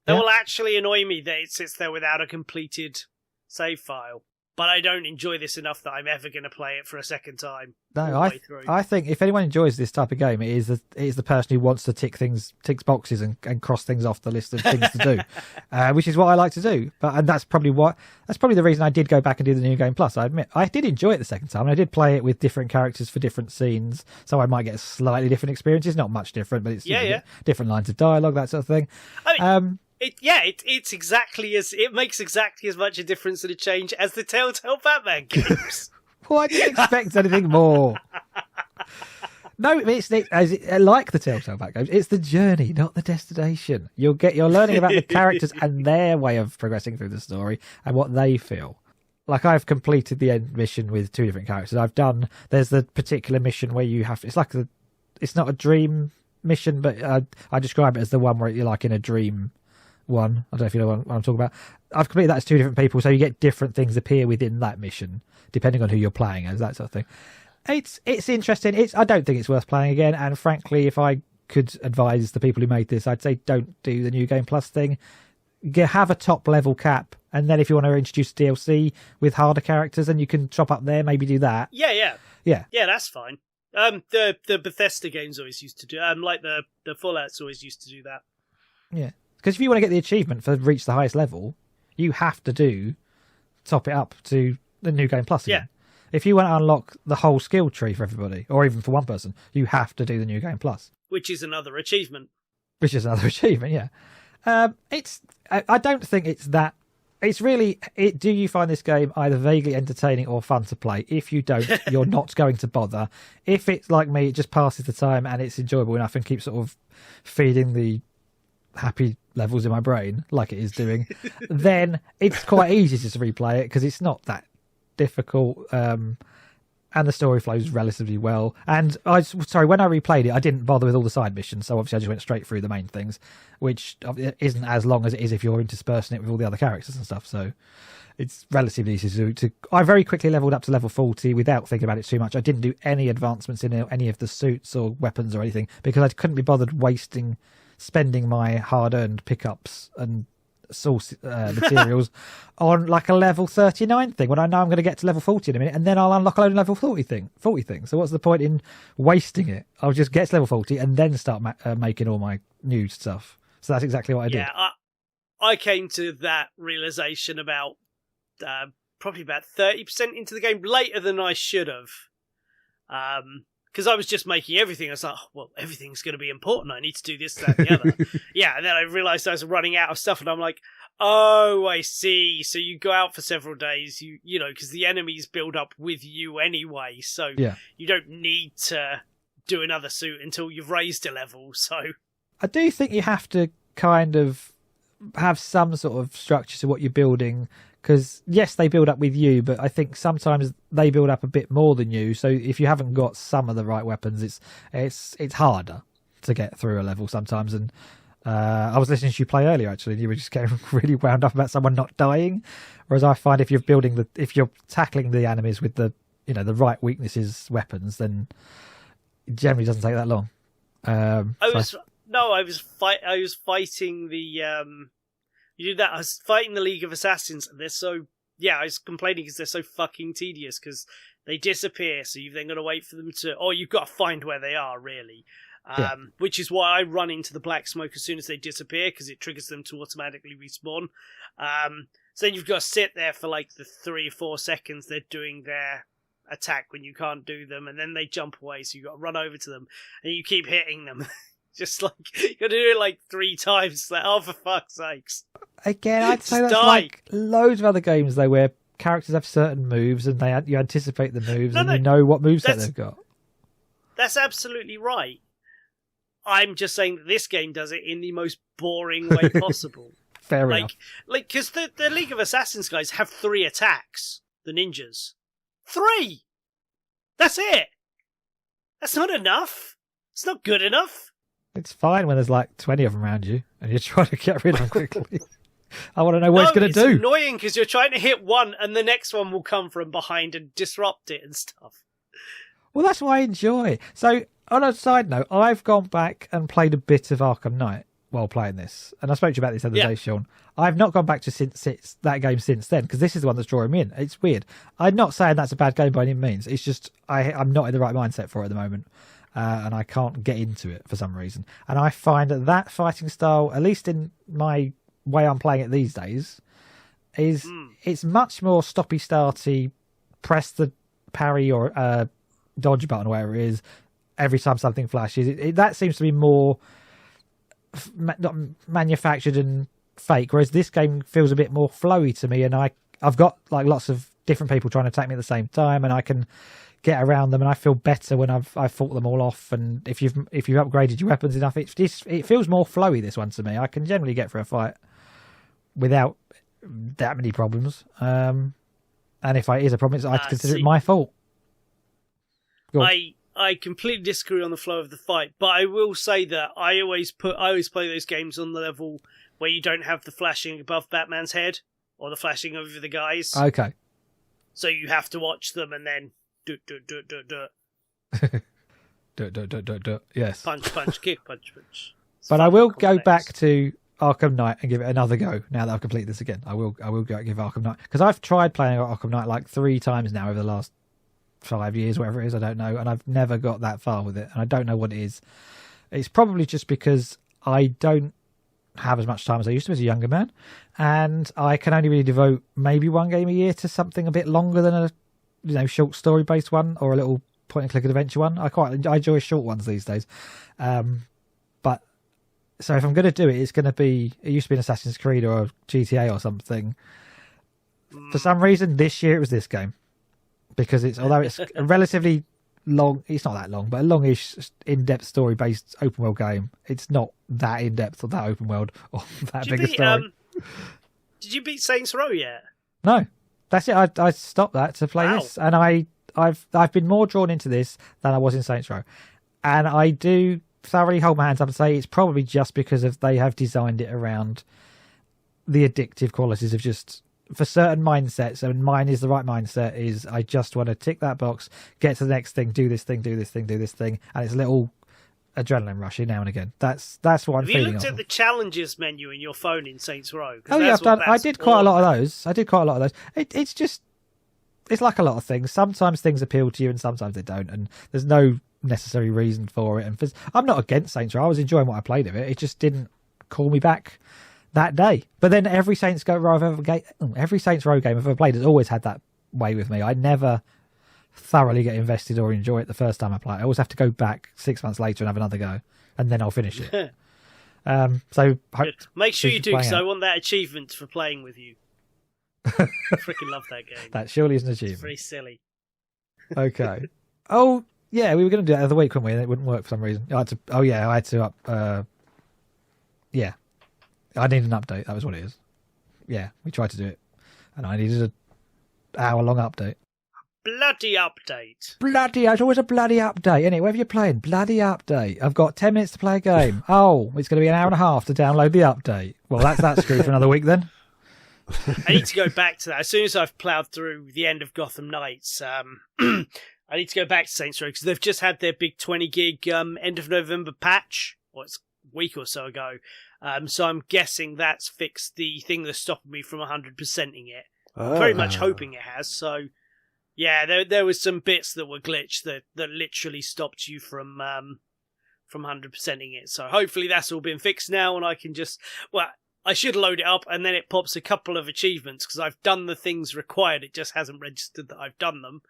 That will actually annoy me that it sits there without a completed save file. But I don't enjoy this enough that I'm ever going to play it for a second time. No, I think if anyone enjoys this type of game, it is the person who wants to ticks boxes and cross things off the list of things to do, which is what I like to do. And that's probably the reason I did go back and do the New Game Plus. I admit I did enjoy it the second time. And I did play it with different characters for different scenes, so I might get a slightly different experience. It's not much different, but it's different lines of dialogue, that sort of thing. I mean, it makes exactly as much a difference and a change as the Telltale Batman games. Well, I didn't expect anything more. No, it's like the Telltale Batman games. It's the journey, not the destination. You're learning about the characters and their way of progressing through the story and what they feel. Like, I've completed the end mission with 2 different characters. There's the particular mission where you have, it's not a dream mission, but I describe it as the one where you're like in a dream one. I don't know if you know what I'm talking about. I've completed that as 2 different people, so you get different things appear within that mission, depending on who you're playing as, that sort of thing. It's interesting. I don't think it's worth playing again, and frankly, if I could advise the people who made this, I'd say don't do the New Game Plus thing. Have a top level cap, and then if you want to introduce DLC with harder characters, then you can chop up there, maybe do that. Yeah, that's fine. The Bethesda games always used to do, like the Fallout's always used to do that. Yeah. Because if you want to get the achievement for reach the highest level, you have to top it up to the New Game Plus again. Yeah. If you want to unlock the whole skill tree for everybody, or even for one person, you have to do the New Game Plus. Which is another achievement. Yeah. I don't think it's that. It's really, do you find this game either vaguely entertaining or fun to play? If you don't, you're not going to bother. If it's like me, it just passes the time and it's enjoyable enough and keeps sort of feeding the happy levels in my brain like it is doing, then it's quite easy to replay it because it's not that difficult, and the story flows relatively well. And when I replayed it, I didn't bother with all the side missions, so obviously I just went straight through the main things, which isn't as long as it is if you're interspersing it with all the other characters and stuff. So it's relatively easy to I very quickly leveled up to level 40 without thinking about it too much. I didn't do any advancements in any of the suits or weapons or anything because I couldn't be bothered spending my hard-earned pickups and source materials on like a level 39 thing when I know I'm going to get to level 40 in a minute, and then I'll unlock a load of level 40 things. So what's the point in wasting it? I'll just get to level 40 and then start making all my new stuff. So that's exactly what I did. Yeah, I came to that realization about probably about 30% into the game, later than I should have. Because I was just making everything. I was like, oh, well, everything's going to be important. I need to do this, that, and the other. Yeah, and then I realised I was running out of stuff, and I'm like, oh, I see. So you go out for several days, you know, because the enemies build up with you anyway. So you don't need to do another suit until you've raised a level. So I do think you have to kind of have some sort of structure to what you're building. Because, yes, they build up with you, but I think sometimes they build up a bit more than you. So if you haven't got some of the right weapons, it's harder to get through a level sometimes. And I was listening to you play earlier, actually, and you were just getting really wound up about someone not dying. Whereas I find if you're tackling the enemies with the right weaknesses, weapons, then it generally doesn't take that long. I was fighting the. You do that. I was fighting the League of Assassins, and I was complaining because they're so fucking tedious because they disappear, so you've then got to wait for them you've got to find where they are, really. Which is why I run into the black smoke as soon as they disappear, because it triggers them to automatically respawn. So then you've got to sit there for like the 3 or 4 seconds they're doing their attack when you can't do them, and then they jump away, so you've got to run over to them, and you keep hitting them. Just like, you got to do it like 3 times. Like, oh, for fuck's sakes. Again, I'd say that's like loads of other games, though, where characters have certain moves and you anticipate the moves you know what moveset they've got. That's absolutely right. I'm just saying that this game does it in the most boring way possible. Fair enough. Because the League of Assassins guys have 3 attacks, the ninjas. 3! That's it! That's not enough. It's not good enough. It's fine when there's like 20 of them around you and you're trying to get rid of them quickly. I want to know what it's going to do. It's annoying because you're trying to hit one and the next one will come from behind and disrupt it and stuff. Well, that's what I enjoy. So, on a side note, I've gone back and played a bit of Arkham Knight while playing this. And I spoke to you about this the other day, Sean. I've not gone back to that game since then because this is the one that's drawing me in. It's weird. I'm not saying that's a bad game by any means. It's just I'm not in the right mindset for it at the moment. And I can't get into it for some reason. And I find that fighting style, at least in my way I'm playing it these days, it's much more stoppy-starty, press the parry or dodge button or whatever it is every time something flashes. That seems to be more not manufactured and fake, whereas this game feels a bit more flowy to me, and I've got like lots of different people trying to attack me at the same time, and I can get around them, and I feel better when I've fought them all off. And if you've upgraded your weapons enough, it feels more flowy, this one, to me. I can generally get through a fight without that many problems. And if it is a problem, I consider it my fault. I completely disagree on the flow of the fight, but I will say that I always play those games on the level where you don't have the flashing above Batman's head or the flashing over the guys. Okay. So you have to watch them and then do. Yes. Punch, kick, punch. But I will go back to Arkham Knight and give it another go now that I've completed this again. I will go give Arkham Knight, because I've tried playing Arkham Knight like 3 times now over the last 5 years, whatever it is, I don't know, and I've never got that far with it, and I don't know what it is. It's probably just because I don't have as much time as I used to as a younger man, and I can only really devote maybe 1 game a year to something a bit longer than a short story based one or a little point and click adventure one. I enjoy short ones these days. But so if I'm going to do it, it used to be an Assassin's Creed or a GTA or something. For some reason this year it was this game, because although it's a relatively long, it's not that long, but a longish in-depth story based open world game. It's not that in-depth or that open world or that big a story. Did you beat Saints Row yet? No. That's it. I stopped that to play this, and I've been more drawn into this than I was in Saints Row, and I do thoroughly hold my hands up and say it's probably just because they have designed it around the addictive qualities of just for certain mindsets, and mine is the right mindset. Is I just want to tick that box, get to the next thing, do this thing, and it's a little adrenaline rush now and again. That's what I'm Have feeling. you looked at the challenges menu in your phone in Saints Row? Oh yeah, I did quite a lot of those. It's like a lot of things. Sometimes things appeal to you and sometimes they don't, and there's no necessary reason for it. And I'm not against Saints Row. I was enjoying what I played of it. It just didn't call me back that day. But then every Saints Row game I've ever played has always had that way with me. I never thoroughly get invested or enjoy it the first time I play it. I always have to go back 6 months later and have another go, and then I'll finish it. So make sure you do, because I want that achievement for playing with you. I freaking love that game. That surely is an achievement. It's very silly. Okay. Oh yeah, we were going to do that the other week, weren't we? And it wouldn't work for some reason. I had to up. Yeah, I needed an update. That was what it is. Yeah, we tried to do it, and I needed an hour-long update. Bloody update. Bloody, it's always a bloody update. Anyway, whatever you're playing, bloody update. I've got 10 minutes to play a game. Oh, it's going to be an hour and a half to download the update. Well, that's screwed for another week then. I need to go back to that. As soon as I've ploughed through the end of Gotham Nights, I need to go back to Saints Row, because they've just had their big 20 gig end of November patch, or it's a week or so ago. So I'm guessing that's fixed the thing that's stopping me from 100%ing it. I'm very much hoping it has. So yeah, there was some bits that were glitched that literally stopped you from 100%ing it. So hopefully that's all been fixed now, and I can just, well, I should load it up, and then it pops a couple of achievements, because I've done the things required. It just hasn't registered that I've done them.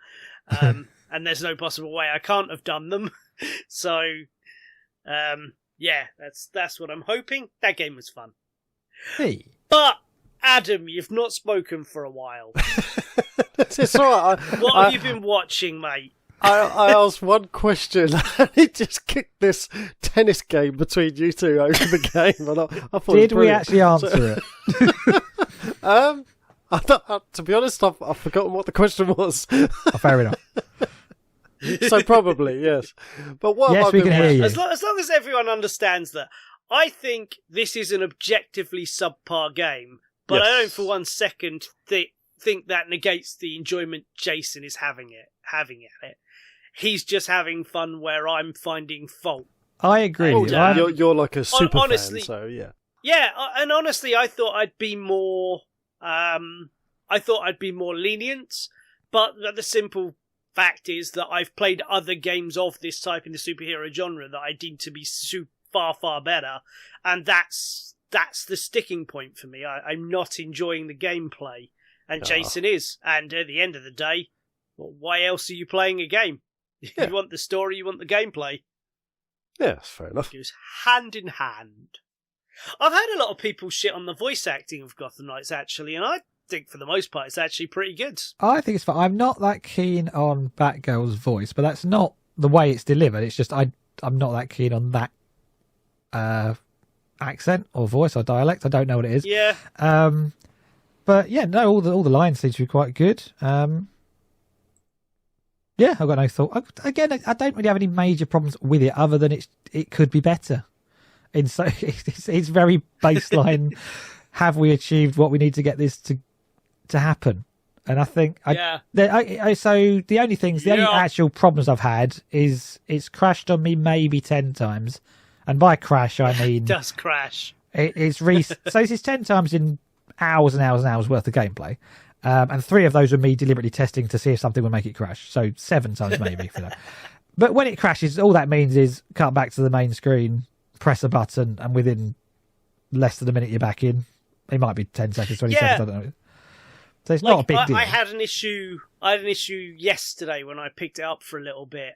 And there's no possible way I can't have done them. So, yeah, that's what I'm hoping. That game was fun. Hey. But, Adam, you've not spoken for a while. It's all right. What have you been watching, mate? I asked one question and it just kicked this tennis game between you two over the game. And I thought Did we actually answer it? To be honest, I've forgotten what the question was. Oh, fair enough. So probably, yes. But what yes, we can hear you. As long as everyone understands that, I think this is an objectively subpar game, but Yes. I don't for 1 second think that negates the enjoyment Jason is having at it. He's just having fun where I'm finding fault. I agree. You're like a super honestly, fan, so yeah. Yeah, and honestly, I thought I'd be more. I thought I'd be more lenient, but the simple fact is that I've played other games of this type in the superhero genre that I deem to be far better, and that's the sticking point for me. I'm not enjoying the gameplay, and Jason is. And at the end of the day, well, why else are you playing a game? Yeah. You want the story, you want the gameplay. Yeah, that's fair enough. It goes hand in hand. I've had a lot of people shit on the voice acting of Gotham Nights, actually, and I think for the most part it's actually pretty good. I think it's fine. I'm not that keen on Batgirl's voice, but that's not the way it's delivered. It's just I'm not that keen on that accent or voice or dialect. I don't know what it is. Yeah. But yeah, no, all the lines seem to be quite good. Yeah, I've got no thought. Again, I don't really have any major problems with it, other than it could be better. And so it's very baseline. Have we achieved what we need to get this to happen? And I think, so the only actual problems I've had is it's crashed on me maybe 10 times, and by crash I mean it does crash. So it's 10 times in hours and hours and hours worth of gameplay. And 3 of those were me deliberately testing to see if something would make it crash. So 7 times maybe for that. But when it crashes, all that means is cut back to the main screen, press a button, and within less than a minute you're back in. It might be 10 seconds, 20 seconds, I don't know. So it's not a big deal. I had an issue yesterday when I picked it up for a little bit.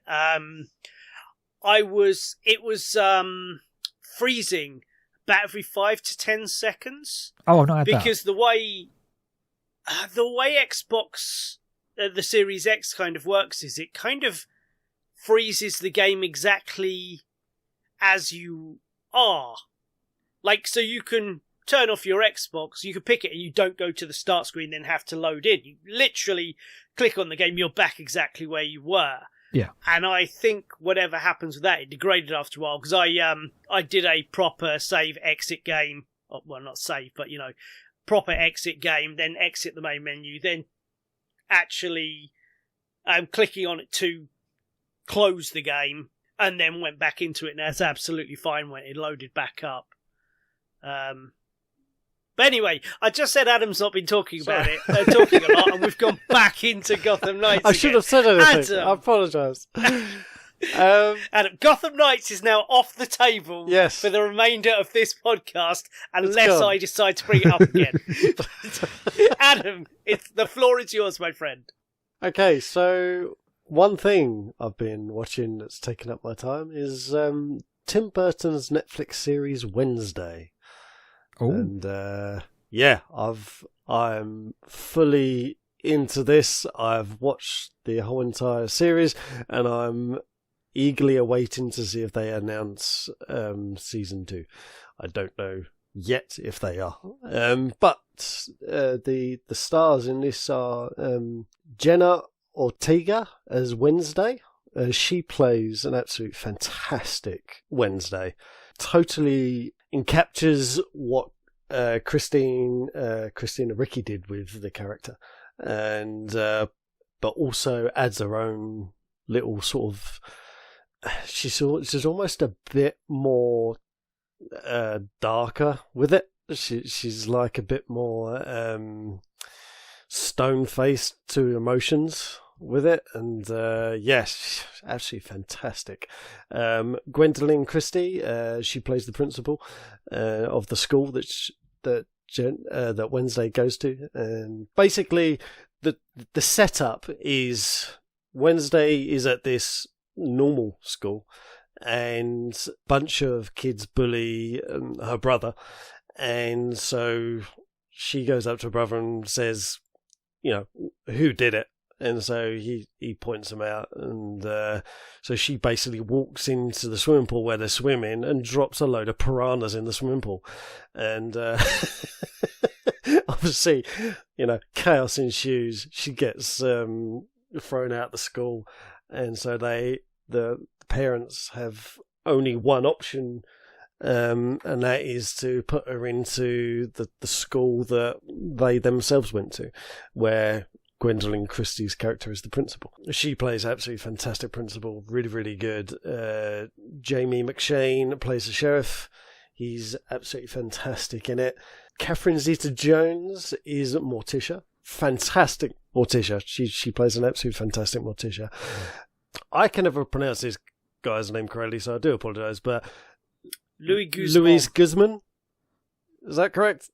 It was freezing about every 5 to 10 seconds. Oh, I've not had that. Because the way Xbox, the Series X kind of works is it kind of freezes the game exactly as you are. Like, so you can turn off your Xbox, you can pick it and you don't go to the start screen then have to load in. You literally click on the game, you're back exactly where you were. Yeah. And I think whatever happens with that, it degraded after a while, because I did a proper save exit game. Well, not save, but proper exit game, then exit the main menu, then actually clicking on it to close the game, and then went back into it, and that's absolutely fine when it loaded back up. But anyway, I just said Adam's not been talking about it, talking a lot, and we've gone back into Gotham Nights I should have said anything. I apologise. Adam, Gotham Nights is now off the table for the remainder of this podcast, unless I decide to bring it up again. Adam, the floor is yours, my friend. Okay, so one thing I've been watching that's taken up my time is Tim Burton's Netflix series Wednesday. Oh. And I'm fully into this. I've watched the whole entire series, and I'm eagerly awaiting to see if they announce season 2. I don't know yet if they are, but the stars in this are Jenna Ortega as Wednesday. She plays an absolute fantastic Wednesday. Totally encaptures what Christina Ricci did with the character, and but also adds her own little sort of. She's almost a bit more darker with it. She's like a bit more stone-faced to emotions with it, and yes, absolutely fantastic. Gwendolyn Christie, she plays the principal of the school that Wednesday goes to, and basically the setup is Wednesday is at this normal school, and a bunch of kids bully her brother, and so she goes up to her brother and says, who did it? And so he points them out, and so she basically walks into the swimming pool where they're swimming and drops a load of piranhas in the swimming pool. And obviously, chaos ensues. She gets thrown out the school, and so the parents have only one option, and that is to put her into the school that they themselves went to, where Gwendolyn Christie's character is the principal. She plays absolutely fantastic principal, really, really good. Jamie McShane plays the sheriff. He's absolutely fantastic in it. Catherine Zeta-Jones is Morticia. Fantastic Morticia. She plays an absolute fantastic Morticia. I can never pronounce this guy's name correctly, so I do apologise, but Louis Guzman. Louis Guzman? Is that correct?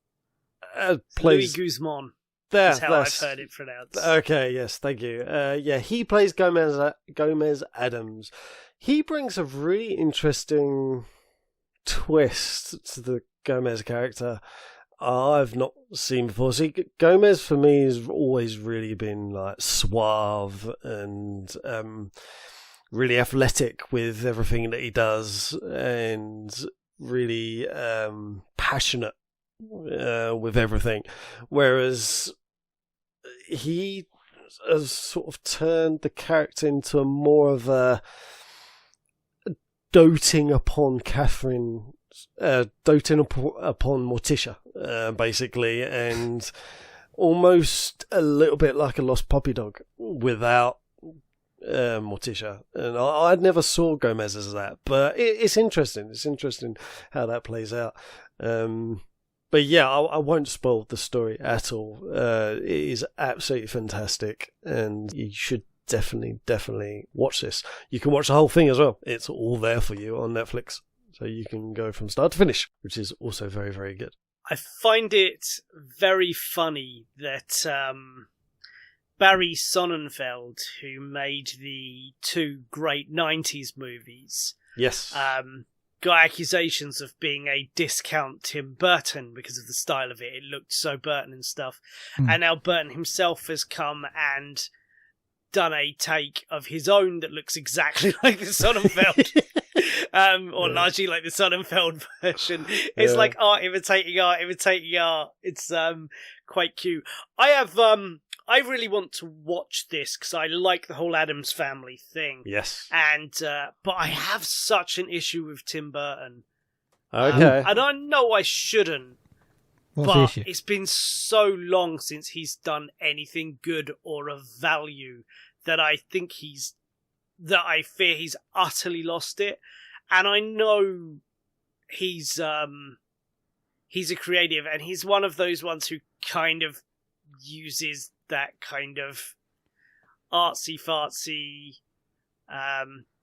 Louis Guzman. That's how I've heard it pronounced. Okay, yes, thank you. He plays Gomez Adams. He brings a really interesting twist to the Gomez character I've not seen before. See, Gomez for me has always really been like suave and really athletic with everything that he does, and really passionate with everything, whereas he has sort of turned the character into more of a doting upon Catherine, doting upon Morticia, basically, and almost a little bit like a lost puppy dog without Morticia. And I never saw Gomez as that, but it's interesting. It's interesting how that plays out. But yeah, I won't spoil the story at all. It is absolutely fantastic, and you should definitely watch this. You can watch the whole thing as well. It's all there for you on Netflix, so you can go from start to finish, which is also very, very good. I find it very funny that Barry Sonnenfeld, who made the two great 90s movies, yes, got accusations of being a discount Tim Burton because of the style of it. It looked so Burton and stuff. And now Burton himself has come and done a take of his own that looks exactly like the Sonnenfeld. Or largely like the Sonnenfeld version. It's like art imitating art. It's quite cute. I really want to watch this because I like the whole Addams Family thing. Yes. And but I have such an issue with Tim Burton. Okay. And I know I shouldn't. What's the but issue? It's been so long since he's done anything good or of value that I think he's that I fear he's utterly lost it. And I know he's a creative, and he's one of those ones who kind of uses that kind of artsy-fartsy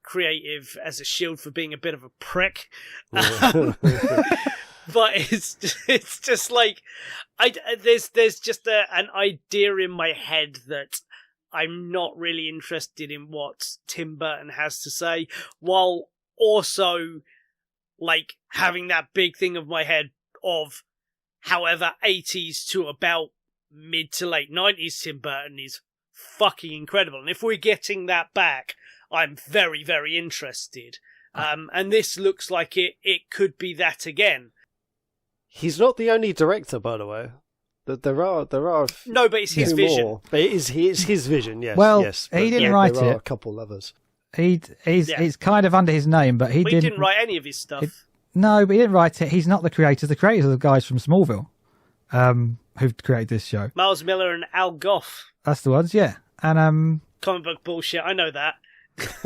creative as a shield for being a bit of a prick. But it's just like there's just an idea in my head that I'm not really interested in what Tim Burton has to say, while also like having that big thing of my head of however 80s to about mid to late 90s Tim Burton is fucking incredible. And if we're getting that back, I'm very, very interested. And this looks like it could be that again. He's not the only director, by the way. There are no, but it's his vision. More. But it's his vision. Yes. Well, yes, he didn't write there it. Are a couple others. It's kind of under his name, but he didn't write any of his stuff. No, but he didn't write it. He's not the creator. The creators are the guys from Smallville, who've created this show. Miles Miller and Al Gough. That's the ones, yeah. And comic book bullshit. I know that.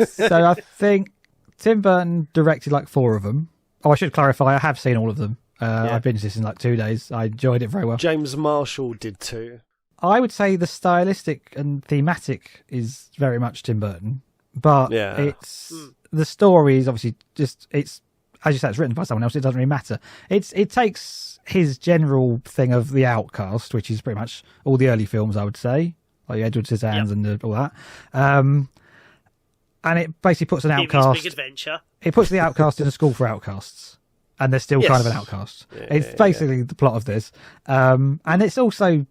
So I think Tim Burton directed like 4 of them. Oh, I should clarify. I have seen all of them. I binged this in like 2 days. I enjoyed it very well. James Marshall did too. I would say the stylistic and thematic is very much Tim Burton, but it's the story is obviously just it's as you said, it's written by someone else. It doesn't really matter. It takes his general thing of the outcast, which is pretty much all the early films, I would say, like Edward Scissorhands and all that, and it basically puts an outcast. Big Adventure. It puts the outcast in a school for outcasts. And they're still kind of an outcast. It's basically the plot of this. And it's also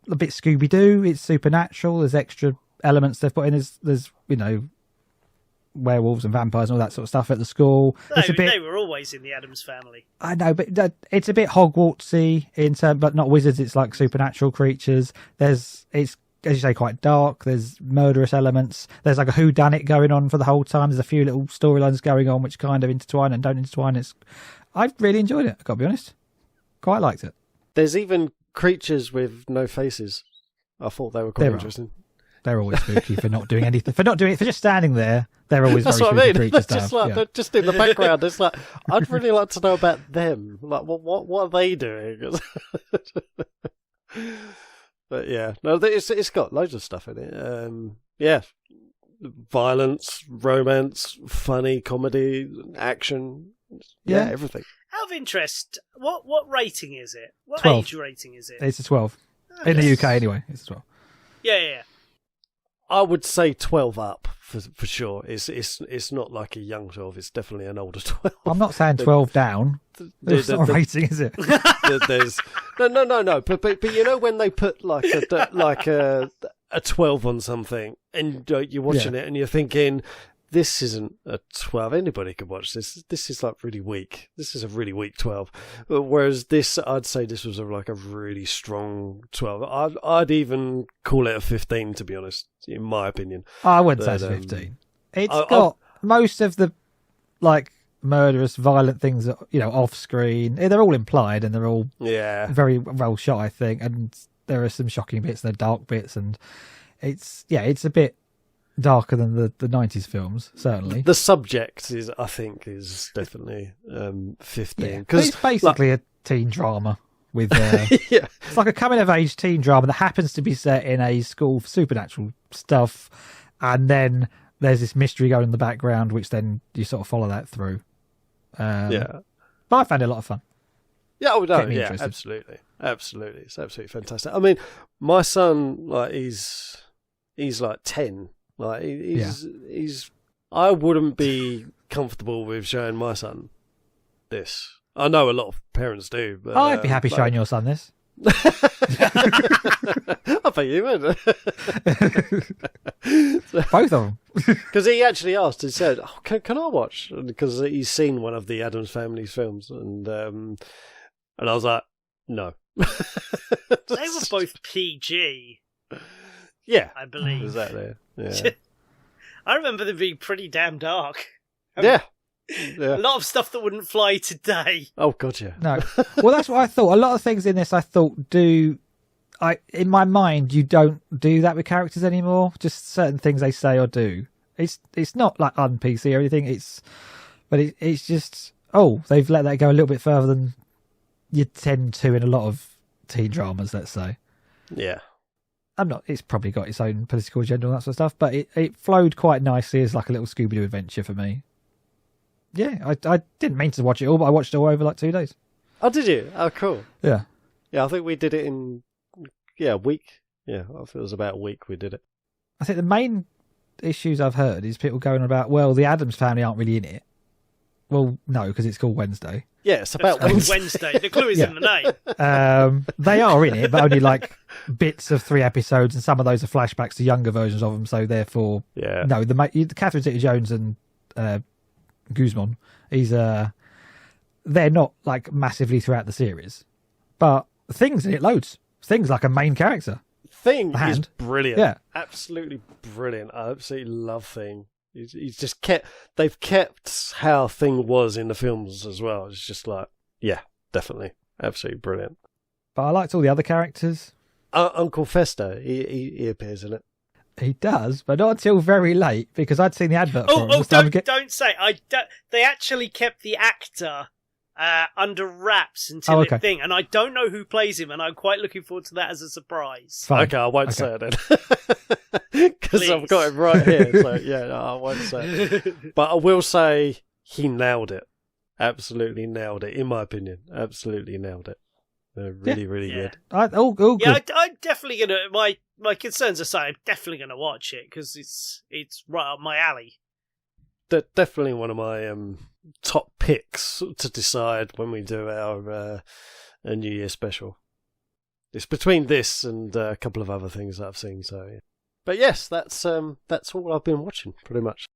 a bit Scooby-Doo. It's supernatural. There's extra elements they've put in. There's werewolves and vampires and all that sort of stuff at the school. They were always in the Addams Family. I know, but it's a bit Hogwartsy in terms, but not wizards. It's like supernatural creatures. It's, as you say, quite dark. There's murderous elements. There's like a whodunit going on for the whole time. There's a few little storylines going on which kind of intertwine and don't intertwine. I really enjoyed it, I've got to be honest. Quite liked it. There's even creatures with no faces. I thought they were quite interesting. They're always spooky for not doing anything. For just standing there, they're always very spooky creatures. They're just in the background. It's like, I'd really like to know about them. Like, what are they doing? But yeah, no, it's got loads of stuff in it. Violence, romance, funny, comedy, action. Yeah, everything. Out of interest, what rating is it? What 12. age rating is it? It's a 12. In the UK, anyway, it's a 12. Yeah. I would say 12 up for sure. It's not like a young 12. It's definitely an older 12. I'm not saying 12 down. It's not a rating, is it? There's no. But you know when they put like a 12 on something, and you're watching it and you're thinking, this isn't a 12. Anybody could watch this. This is like really weak. This is a really weak 12. Whereas this, I'd say this was a really strong 12. I'd even call it a 15, to be honest, in my opinion. I wouldn't say it's 15. It's got most of the like murderous, violent things that, off screen. They're all implied and they're all very well shot, I think. And there are some shocking bits, there are dark bits, and it's a bit darker than the 90s films, certainly. The subject I think is definitely 15. Because it's basically a teen drama with it's like a coming of age teen drama that happens to be set in a school for supernatural stuff, and then there's this mystery going in the background, which then you sort of follow that through. But I found it a lot of fun. Absolutely. It's absolutely fantastic. I mean, my son, like, he's like 10. Like, he's. I wouldn't be comfortable with showing my son this. I know a lot of parents do, but I'd be happy showing your son this. I bet you would. Both of them. Because he actually asked. He said, "Can I watch?" Because he's seen one of the Addams Family's films, and I was like, "No." They were both PG. Yeah, I believe. Exactly. Yeah. I remember them being pretty damn dark. Yeah. A lot of stuff that wouldn't fly today. Oh, God, yeah. No. Well, that's what I thought. A lot of things in this I thought in my mind, you don't do that with characters anymore. Just certain things they say or do. It's not like un-PC or anything. It's just they've let that go a little bit further than you tend to in a lot of teen dramas. Let's say. Yeah. It's probably got its own political agenda and that sort of stuff, but it flowed quite nicely as like a little Scooby-Doo adventure for me. Yeah, I didn't mean to watch it all, but I watched it all over like 2 days. Oh, did you? Oh, cool. Yeah. Yeah, I think we did it in a week. Yeah, I think it was about a week we did it. I think the main issues I've heard is people going about, well, the Addams family aren't really in it. Well, no, because it's called Wednesday. Yeah, it's about Wednesday. The clue is in the name. They are in it, but only like bits of 3 episodes, and some of those are flashbacks to younger versions of them. So therefore, no, the Catherine Zeta-Jones and Guzman, they're not like massively throughout the series, but Thing's in it loads. Thing's like a main character. Thing is brilliant. Yeah, absolutely brilliant. I absolutely love Thing. He's just they've kept how Thing was in the films as well. It's just like, yeah, definitely, absolutely brilliant. But I liked all the other characters. Uncle Fester, he appears in it. He does, but not until very late because I'd seen the advert for him. Don't say. They actually kept the actor under wraps until it thing, and I don't know who plays him, and I'm quite looking forward to that as a surprise. Fine. Okay, I won't say it then, because I've got it right here. So yeah, no, I won't say it. But I will say he nailed it. Absolutely nailed it, in my opinion. Absolutely nailed it. They're really good. All good. Yeah, I'm definitely gonna. My concerns aside, I'm definitely gonna watch it because it's right up my alley. Definitely one of my top picks to decide when we do our New Year special. It's between this and a couple of other things that I've seen. So, yeah. But yes, that's all I've been watching pretty much.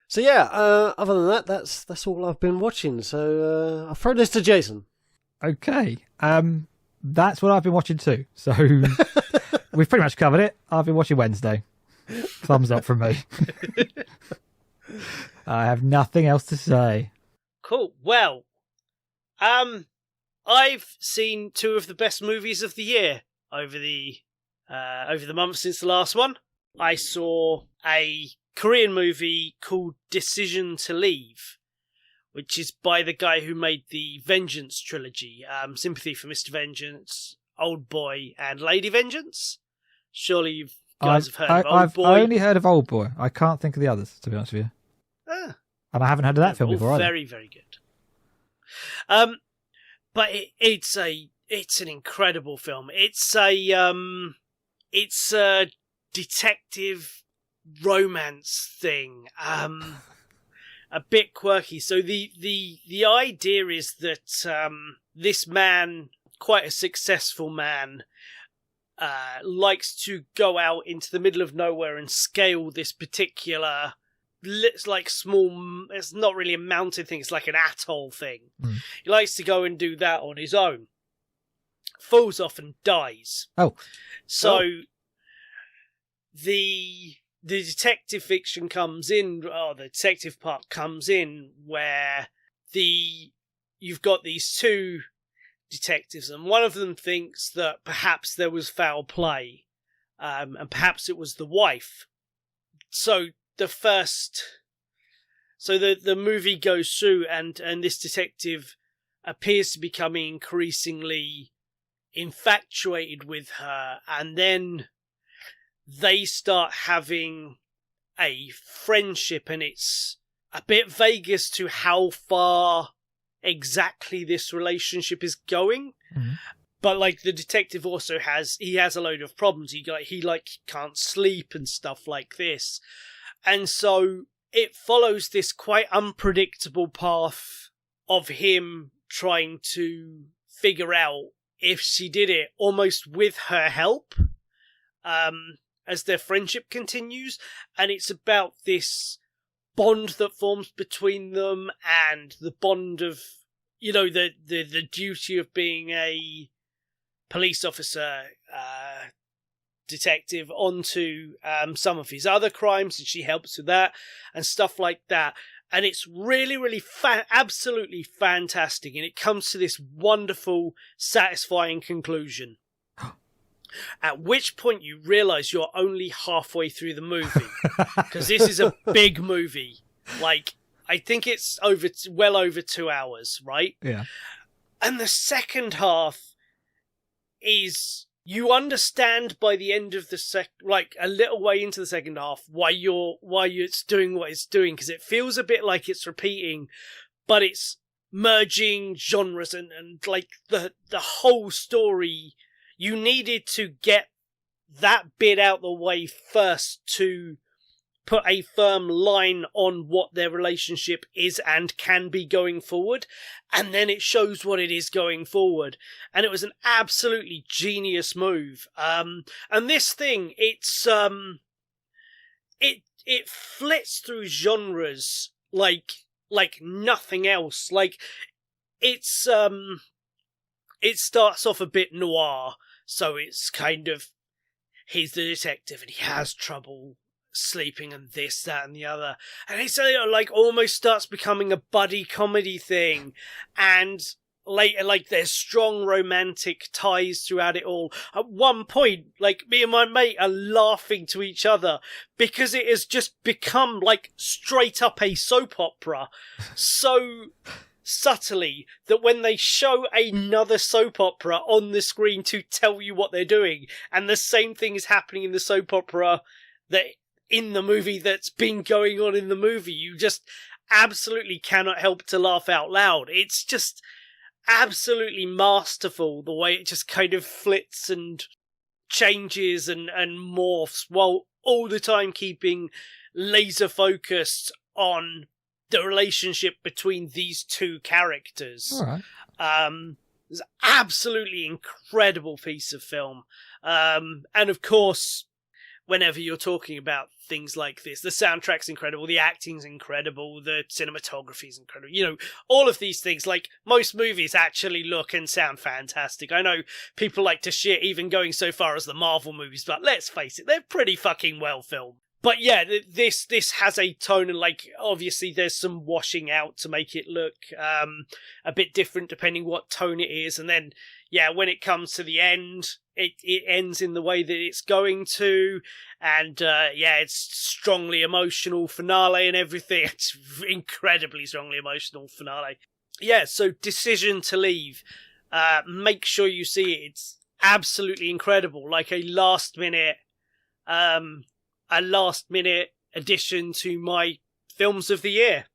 So yeah, other than that, that's all I've been watching. So I'll throw this to Jason. Okay, that's what I've been watching too. So we've pretty much covered it. I've been watching Wednesday. Thumbs up from me. I have nothing else to say. Cool. Well, I've seen 2 of the best movies of the year over the month since the last one. I saw a Korean movie called Decision to Leave, which is by the guy who made the Vengeance trilogy, Sympathy for Mr. Vengeance, Old Boy, and Lady Vengeance. Surely you guys have heard of Old Boy. I only heard of Old Boy. I can't think of the others, to be honest with you. And I haven't heard of that film before either. Very, very good. But it's an incredible film. It's a detective romance thing. A bit quirky. So the idea is that this man, quite a successful man, likes to go out into the middle of nowhere and scale this particular, it's like small, it's not really a mountain thing, it's like an atoll thing. He likes to go and do that on his own. Falls off and dies. So the detective fiction comes in, or the detective part comes in, where you've got these 2 detectives, and one of them thinks that perhaps there was foul play, and perhaps it was the wife. So the movie goes through, and this detective appears to become increasingly infatuated with her, and then they start having a friendship, and it's a bit vague as to how far exactly this relationship is going. But like the detective also has a load of problems. He can't sleep and stuff like this. And so it follows this quite unpredictable path of him trying to figure out if she did it almost with her help, as their friendship continues. And it's about this bond that forms between them, and the bond of, the duty of being a police officer, detective, onto some of his other crimes, and she helps with that and stuff like that. And it's really, really absolutely fantastic, and it comes to this wonderful, satisfying conclusion. At which point you realise you're only halfway through the movie. Because this is a big movie. Like, I think it's well over 2 hours, right? Yeah. And the second half is... You understand by the end of the a little way into the second half why it's doing what it's doing, because it feels a bit like it's repeating, but it's merging genres and like the whole story. You needed to get that bit out the way first to put a firm line on what their relationship is and can be going forward, and then it shows what it is going forward. And it was an absolutely genius move. And this thing, it flits through genres like nothing else. Like, it starts off a bit noir, so it's kind of, he's the detective and he has trouble sleeping and this, that, and the other, and it's like almost starts becoming a buddy comedy thing, and later, like, there's strong romantic ties throughout it all. At one point, like, me and my mate are laughing to each other because it has just become like straight up a soap opera so subtly that when they show another soap opera on the screen to tell you what they're doing, and the same thing is happening in the soap opera that in the movie that's been going on in the movie, you just absolutely cannot help to laugh out loud. It's just absolutely masterful, the way it just kind of flits and changes and morphs, while all the time keeping laser focused on the relationship between these two characters. All right. It's an absolutely incredible piece of film. And of course, whenever you're talking about things like this, the soundtrack's incredible, the acting's incredible, the cinematography's incredible. You know, all of these things, like, most movies actually look and sound fantastic. I know people like to shit even going so far as the Marvel movies, but let's face it, they're pretty fucking well filmed. But yeah, this has a tone, and, like, obviously there's some washing out to make it look a bit different depending what tone it is, and then, yeah, when it comes to the end, it ends in the way that it's going to, and it's strongly emotional finale and everything. It's incredibly strongly emotional finale. Yeah, so Decision to Leave. Make sure you see it. It's absolutely incredible. Like a last minute addition to my films of the year.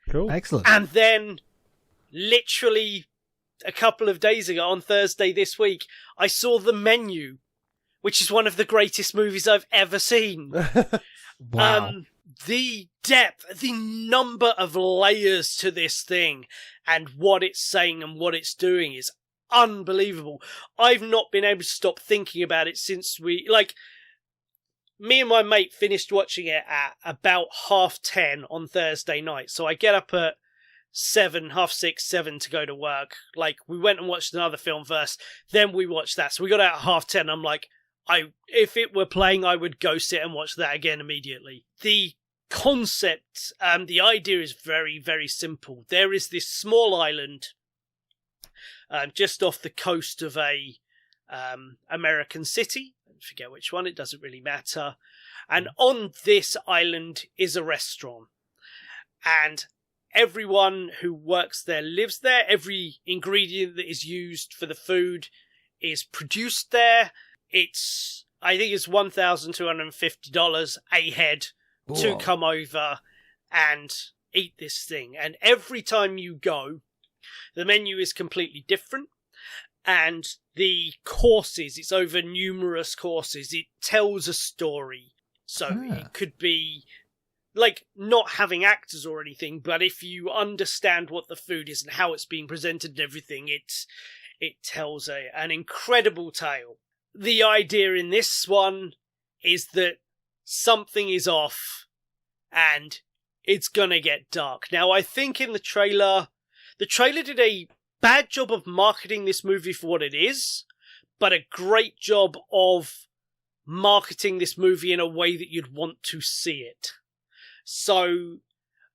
Cool. Excellent. And then, literally a couple of days ago, on Thursday this week, I saw The Menu, which is one of the greatest movies I've ever seen. Wow. The depth, the number of layers to this thing, and what it's saying and what it's doing is unbelievable. I've not been able to stop thinking about it since me and my mate finished watching it at about 10:30 on Thursday night. So I get up at 6:30, 7 to go to work. Like, we went and watched another film first, then we watched that. So we got out at 10:30. I'm like, if it were playing, I would go sit and watch that again immediately. The concept, the idea is very, very simple. There is this small island just off the coast of a American city. I forget which one, it doesn't really matter. And on this island is a restaurant. And everyone who works there lives there. Every ingredient that is used for the food is produced there. I think it's $1,250 a head to come over and eat this thing. And every time you go, the menu is completely different. And the courses, it's over numerous courses. It tells a story. So it could be, like, not having actors or anything, but if you understand what the food is and how it's being presented and everything, it tells an incredible tale. The idea in this one is that something is off and it's gonna get dark. Now, I think in the trailer did a bad job of marketing this movie for what it is, but a great job of marketing this movie in a way that you'd want to see it. So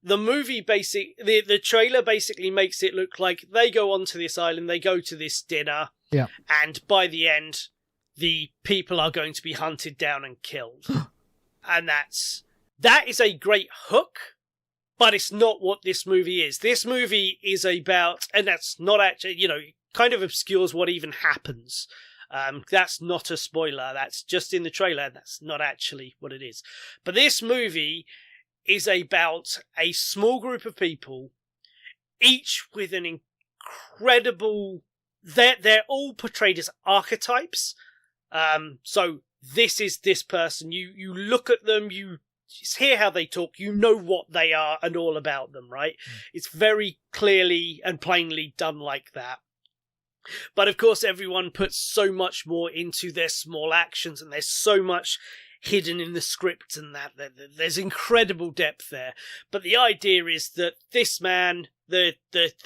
the movie the trailer basically makes it look like they go onto this island, they go to this dinner, yeah, and by the end, the people are going to be hunted down and killed. And that is a great hook, but it's not what this movie is. This movie is about, and that's not actually, it kind of obscures what even happens. That's not a spoiler. That's just in the trailer. That's not actually what it is. But this movie is about a small group of people, each with an incredible... They're all portrayed as archetypes. So this is this person. You look at them, you hear how they talk, you know what they are and all about them, right? It's very clearly and plainly done like that. But of course, everyone puts so much more into their small actions, and there's so much hidden in the script, and that there's incredible depth there. But the idea is that this man, the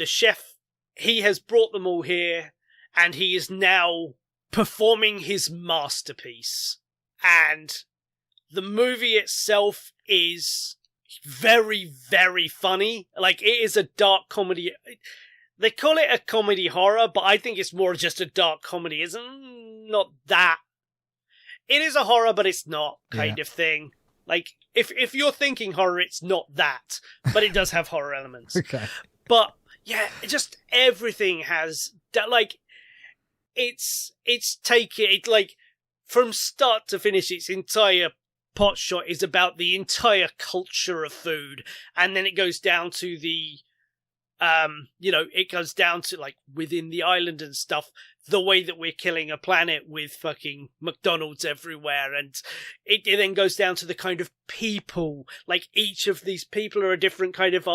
chef, he has brought them all here, and he is now performing his masterpiece. And the movie itself is very, very funny. Like, it is a dark comedy. They call it a comedy horror, but I think it's more just a dark comedy. It's not that. It is a horror, but it's not kind of thing. Like, if you're thinking horror, it's not that. But it does have horror elements. Okay. But, yeah, just everything has... Like, it's taken... Like, from start to finish, its entire pot shot is about the entire culture of food. And then it goes down to the... it goes down to, like, within the island and stuff, the way that we're killing a planet with fucking McDonald's everywhere. And it then goes down to the kind of people. Like, each of these people are a different kind of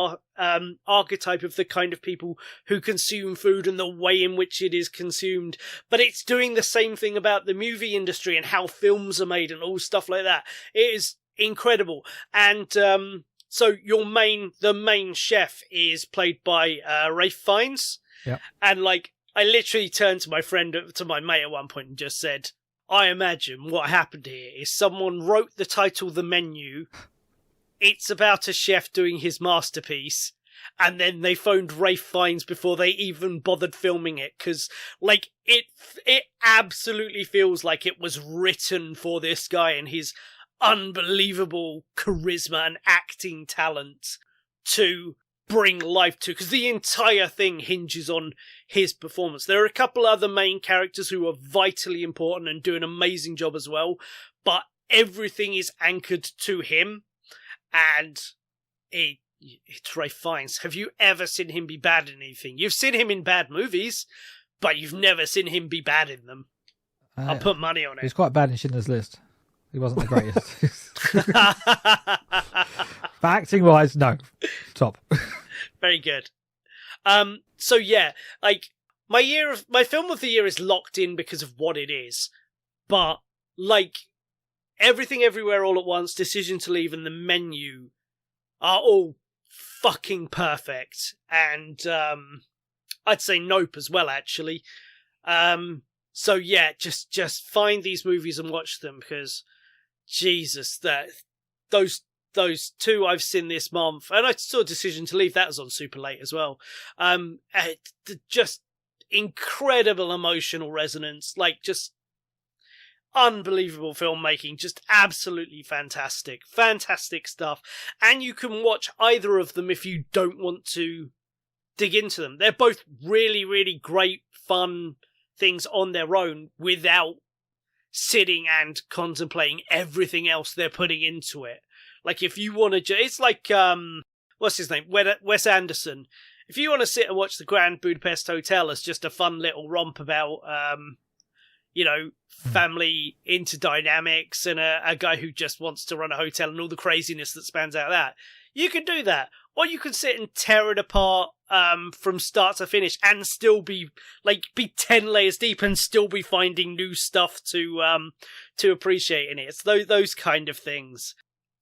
archetype of the kind of people who consume food and the way in which it is consumed. But it's doing the same thing about the movie industry and how films are made and all stuff like that. It is incredible. And, so the main chef is played by Ralph Fiennes. Yeah. And, like, I literally turned to my mate at one point and just said, I imagine what happened here is someone wrote the title The Menu. It's about a chef doing his masterpiece. And then they phoned Ralph Fiennes before they even bothered filming it. Because, like, it absolutely feels like it was written for this guy and his unbelievable charisma and acting talent to bring life to, because the entire thing hinges on his performance. There are a couple other main characters who are vitally important and do an amazing job as well, but everything is anchored to him, and it's Ralph Fiennes. Have you ever seen him be bad in anything? You've seen him in bad movies, but you've never seen him be bad in them. I'll put money on it. He's quite bad in Schindler's List. He wasn't the greatest. But acting-wise, no. Top. Very good. So yeah, like, my film of the year is locked in because of what it is. But, like, Everything Everywhere All at Once, Decision to Leave, and The Menu are all fucking perfect. And I'd say Nope as well, actually. So yeah, just find these movies and watch them, because Jesus, those two I've seen this month, and I saw Decision to Leave, that was on super late as well. Just incredible emotional resonance, like, just unbelievable filmmaking, just absolutely fantastic stuff. And you can watch either of them if you don't want to dig into them. They're both really, really great, fun things on their own without sitting and contemplating everything else they're putting into it. Like, if you want to... It's like, what's his name? Wes Anderson. If you want to sit and watch The Grand Budapest Hotel as just a fun little romp about, family interdynamics and a guy who just wants to run a hotel and all the craziness that spans out of that, you can do that. Or you can sit and tear it apart from start to finish and still be 10 layers deep and still be finding new stuff to appreciate in it. It's those kind of things.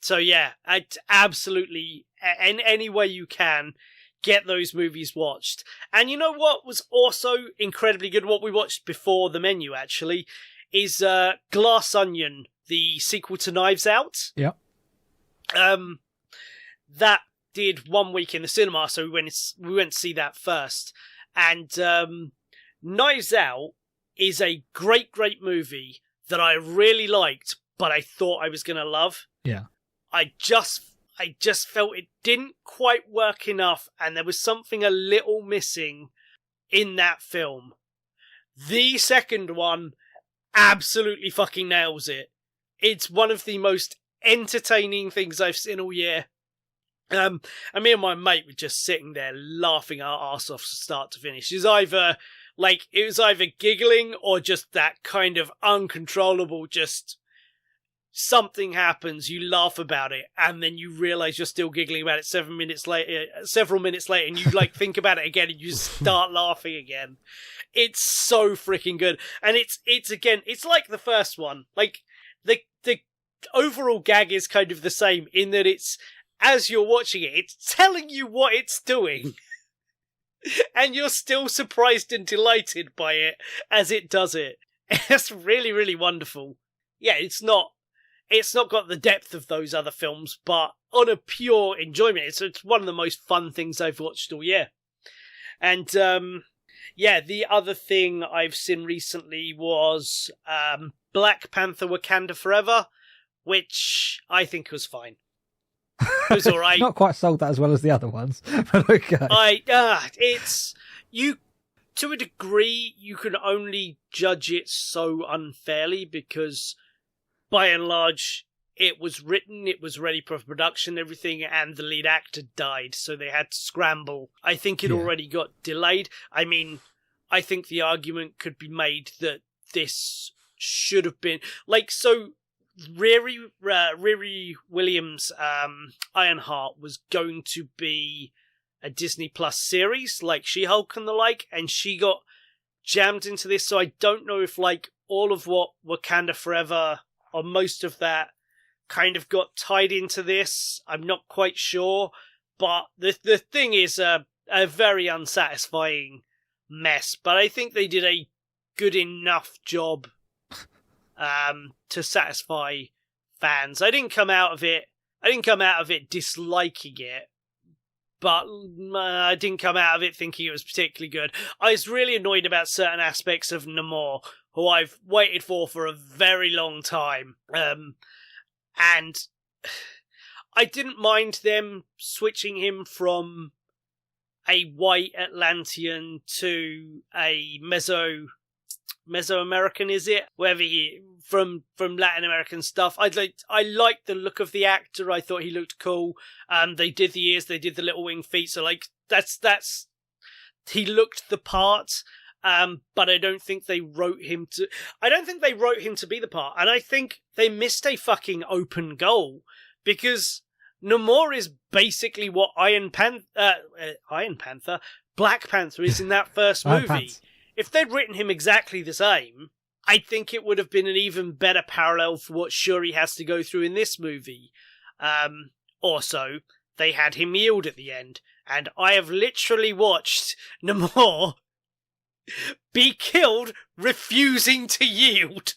So yeah, I'd absolutely, in any way you can, get those movies watched. And you know what was also incredibly good, what we watched before The Menu, actually, is Glass Onion, the sequel to Knives Out. Yeah. That did 1 week in the cinema, so we went to see that first. And Knives Out is a great movie, that I really liked, but I thought I was going to love. Yeah. I just felt it didn't quite work enough, and there was something a little missing in that film. The second one absolutely fucking nails it. It's one of the most entertaining things I've seen all year. And me and my mate were just sitting there laughing our arse off from start to finish. It was either giggling or just that kind of uncontrollable, just something happens, you laugh about it, and then you realise you're still giggling about it several minutes later, and you think about it again, and you start laughing again. It's so freaking good, and it's like the first one. Like the overall gag is kind of the same in that it's, as you're watching it, it's telling you what it's doing. And you're still surprised and delighted by it as it does it. It's really, really wonderful. Yeah, it's not got the depth of those other films, but on a pure enjoyment, it's one of the most fun things I've watched all year. And the other thing I've seen recently was Black Panther Wakanda Forever, which I think was fine. It was all right. Not quite sold that as well as the other ones, but okay. It's you to a degree. You can only judge it so unfairly because, by and large, it was written, it was ready for production, everything, and the lead actor died, so they had to scramble. I think it already got delayed. I mean, I think the argument could be made that this should have been Riri Williams' Ironheart was going to be a Disney Plus series, like She-Hulk and the like, and she got jammed into this, so I don't know if, all of what Wakanda Forever, or most of that, kind of got tied into this. I'm not quite sure, but the thing is a very unsatisfying mess, but I think they did a good enough job to satisfy fans. I didn't come out of it disliking it, but I didn't come out of it thinking it was particularly good. I was really annoyed about certain aspects of Namor, who I've waited for a very long time. And I didn't mind them switching him from a white Atlantean to a Mesoamerican, is it? Wherever he from Latin American stuff. I liked the look of the actor. I thought he looked cool. They did the ears, they did the little wing feet. So that's he looked the part. But I don't think they wrote him to be the part. And I think they missed a fucking open goal because Namor is basically what Black Panther is in that first movie. If they'd written him exactly the same, I think it would have been an even better parallel for what Shuri has to go through in this movie. Also, they had him yield at the end, and I have literally watched Namor be killed refusing to yield.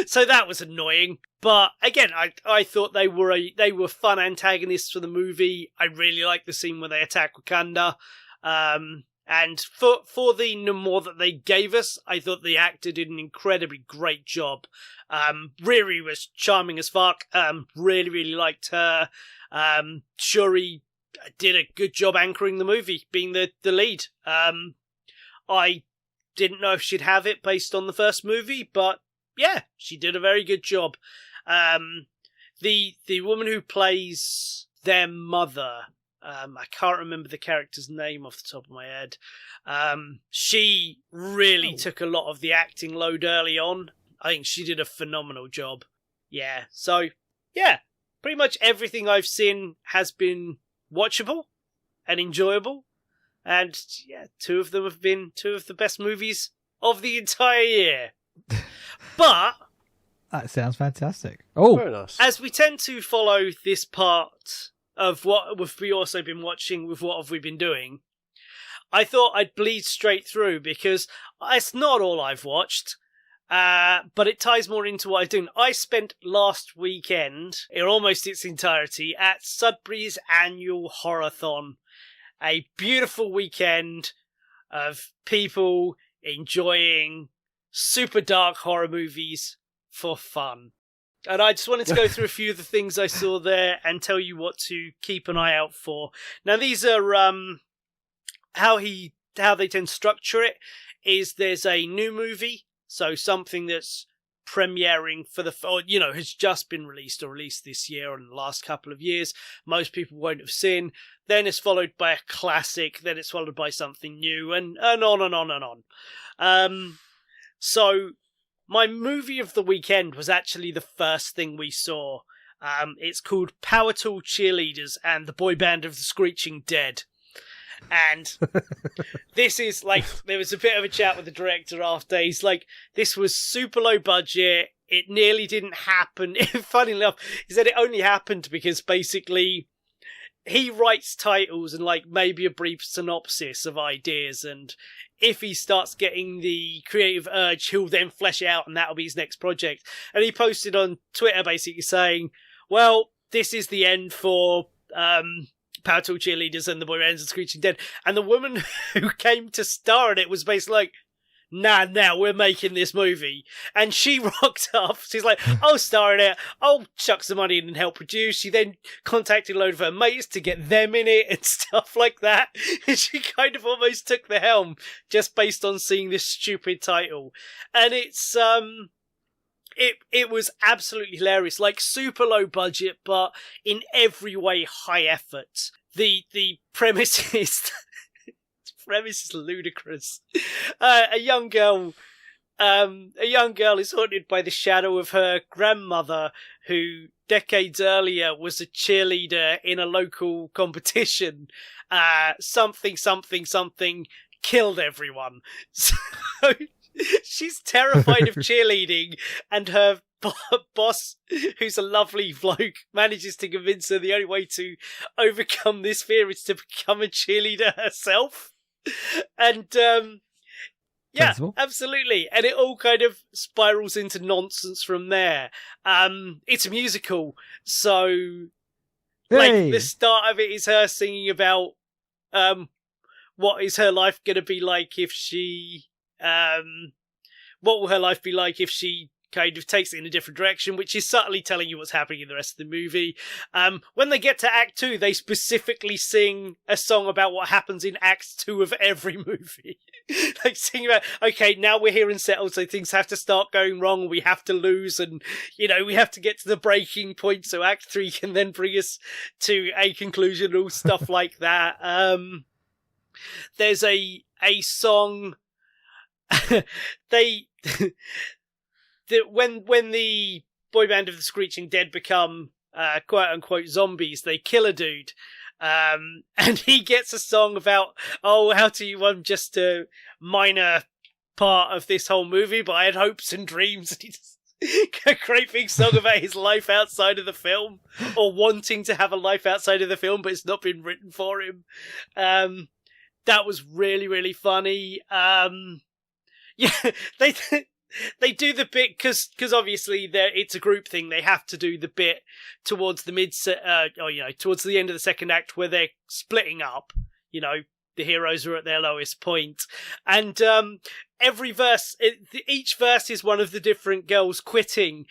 So that was annoying. But again, I thought they were fun antagonists for the movie. I really liked the scene where they attack Wakanda. And for the Namor that they gave us, I thought the actor did an incredibly great job. Riri was charming as fuck. Really, really liked her. Shuri did a good job anchoring the movie, being the lead. I didn't know if she'd have it based on the first movie, but yeah, she did a very good job. The woman who plays their mother, I can't remember the character's name off the top of my head. She really took a lot of the acting load early on. I think she did a phenomenal job. Yeah, so yeah, pretty much everything I've seen has been watchable and enjoyable. And yeah, two of them have been two of the best movies of the entire year. But that sounds fantastic. Oh, very nice. As we tend to follow this part of what we've also been watching with what have we been doing, I thought I'd bleed straight through because it's not all I've watched, but it ties more into what I do. I spent last weekend, in almost its entirety, at Sudbury's annual Horrorthon. A beautiful weekend of people enjoying super dark horror movies for fun. And I just wanted to go through a few of the things I saw there and tell you what to keep an eye out for. Now, these are how they tend to structure it is there's a new movie, so something that's premiering for has just been released or released this year or in the last couple of years. Most people won't have seen. Then it's followed by a classic. Then it's followed by something new, and on and on and on. So my movie of the weekend was actually the first thing we saw. It's called Power Tool Cheerleaders and the Boy Band of the Screeching Dead. And this is there was a bit of a chat with the director after. He's like, this was super low budget. It nearly didn't happen. Funny enough, he said it only happened because basically he writes titles and maybe a brief synopsis of ideas. And if he starts getting the creative urge, he'll then flesh it out and that'll be his next project. And he posted on Twitter basically saying, well, this is the end for Power Tool Cheerleaders and the Boy Bands of Screeching Dead. And the woman who came to star in it was basically like, nah, we're making this movie. And she rocked up. She's like, I'll star in it. I'll chuck some money in and help produce. She then contacted a load of her mates to get them in it and stuff like that. And she kind of almost took the helm just based on seeing this stupid title. And it's, It was absolutely hilarious, super low budget, but in every way high effort. The premise is ludicrous. A young girl is haunted by the shadow of her grandmother, who decades earlier was a cheerleader in a local competition. Something killed everyone. So she's terrified of cheerleading, and her boss, who's a lovely bloke, manages to convince her the only way to overcome this fear is to become a cheerleader herself. And yeah, Sensible. Absolutely. And it all kind of spirals into nonsense from there. It's a musical, so the start of it is her singing about what is her life going to be like if she what will her life be like if she kind of takes it in a different direction, which is subtly telling you what's happening in the rest of the movie. When they get to Act 2, they specifically sing a song about what happens in Act 2 of every movie. Singing about, okay, now we're here and settled, so things have to start going wrong, we have to lose, and, we have to get to the breaking point, so Act 3 can then bring us to a conclusion, all stuff like that. There's a song... when the boy band of the Screeching Dead become quote unquote zombies, they kill a dude, and he gets a song about, how to you? I'm just a minor part of this whole movie, but I had hopes and dreams. And he just a great big song about his life outside of the film, or wanting to have a life outside of the film, but it's not been written for him. That was really, really funny. Yeah, they do the bit because obviously it's a group thing. They have to do the bit towards the towards the end of the second act where they're splitting up. The heroes are at their lowest point, and every verse, each verse is one of the different girls quitting.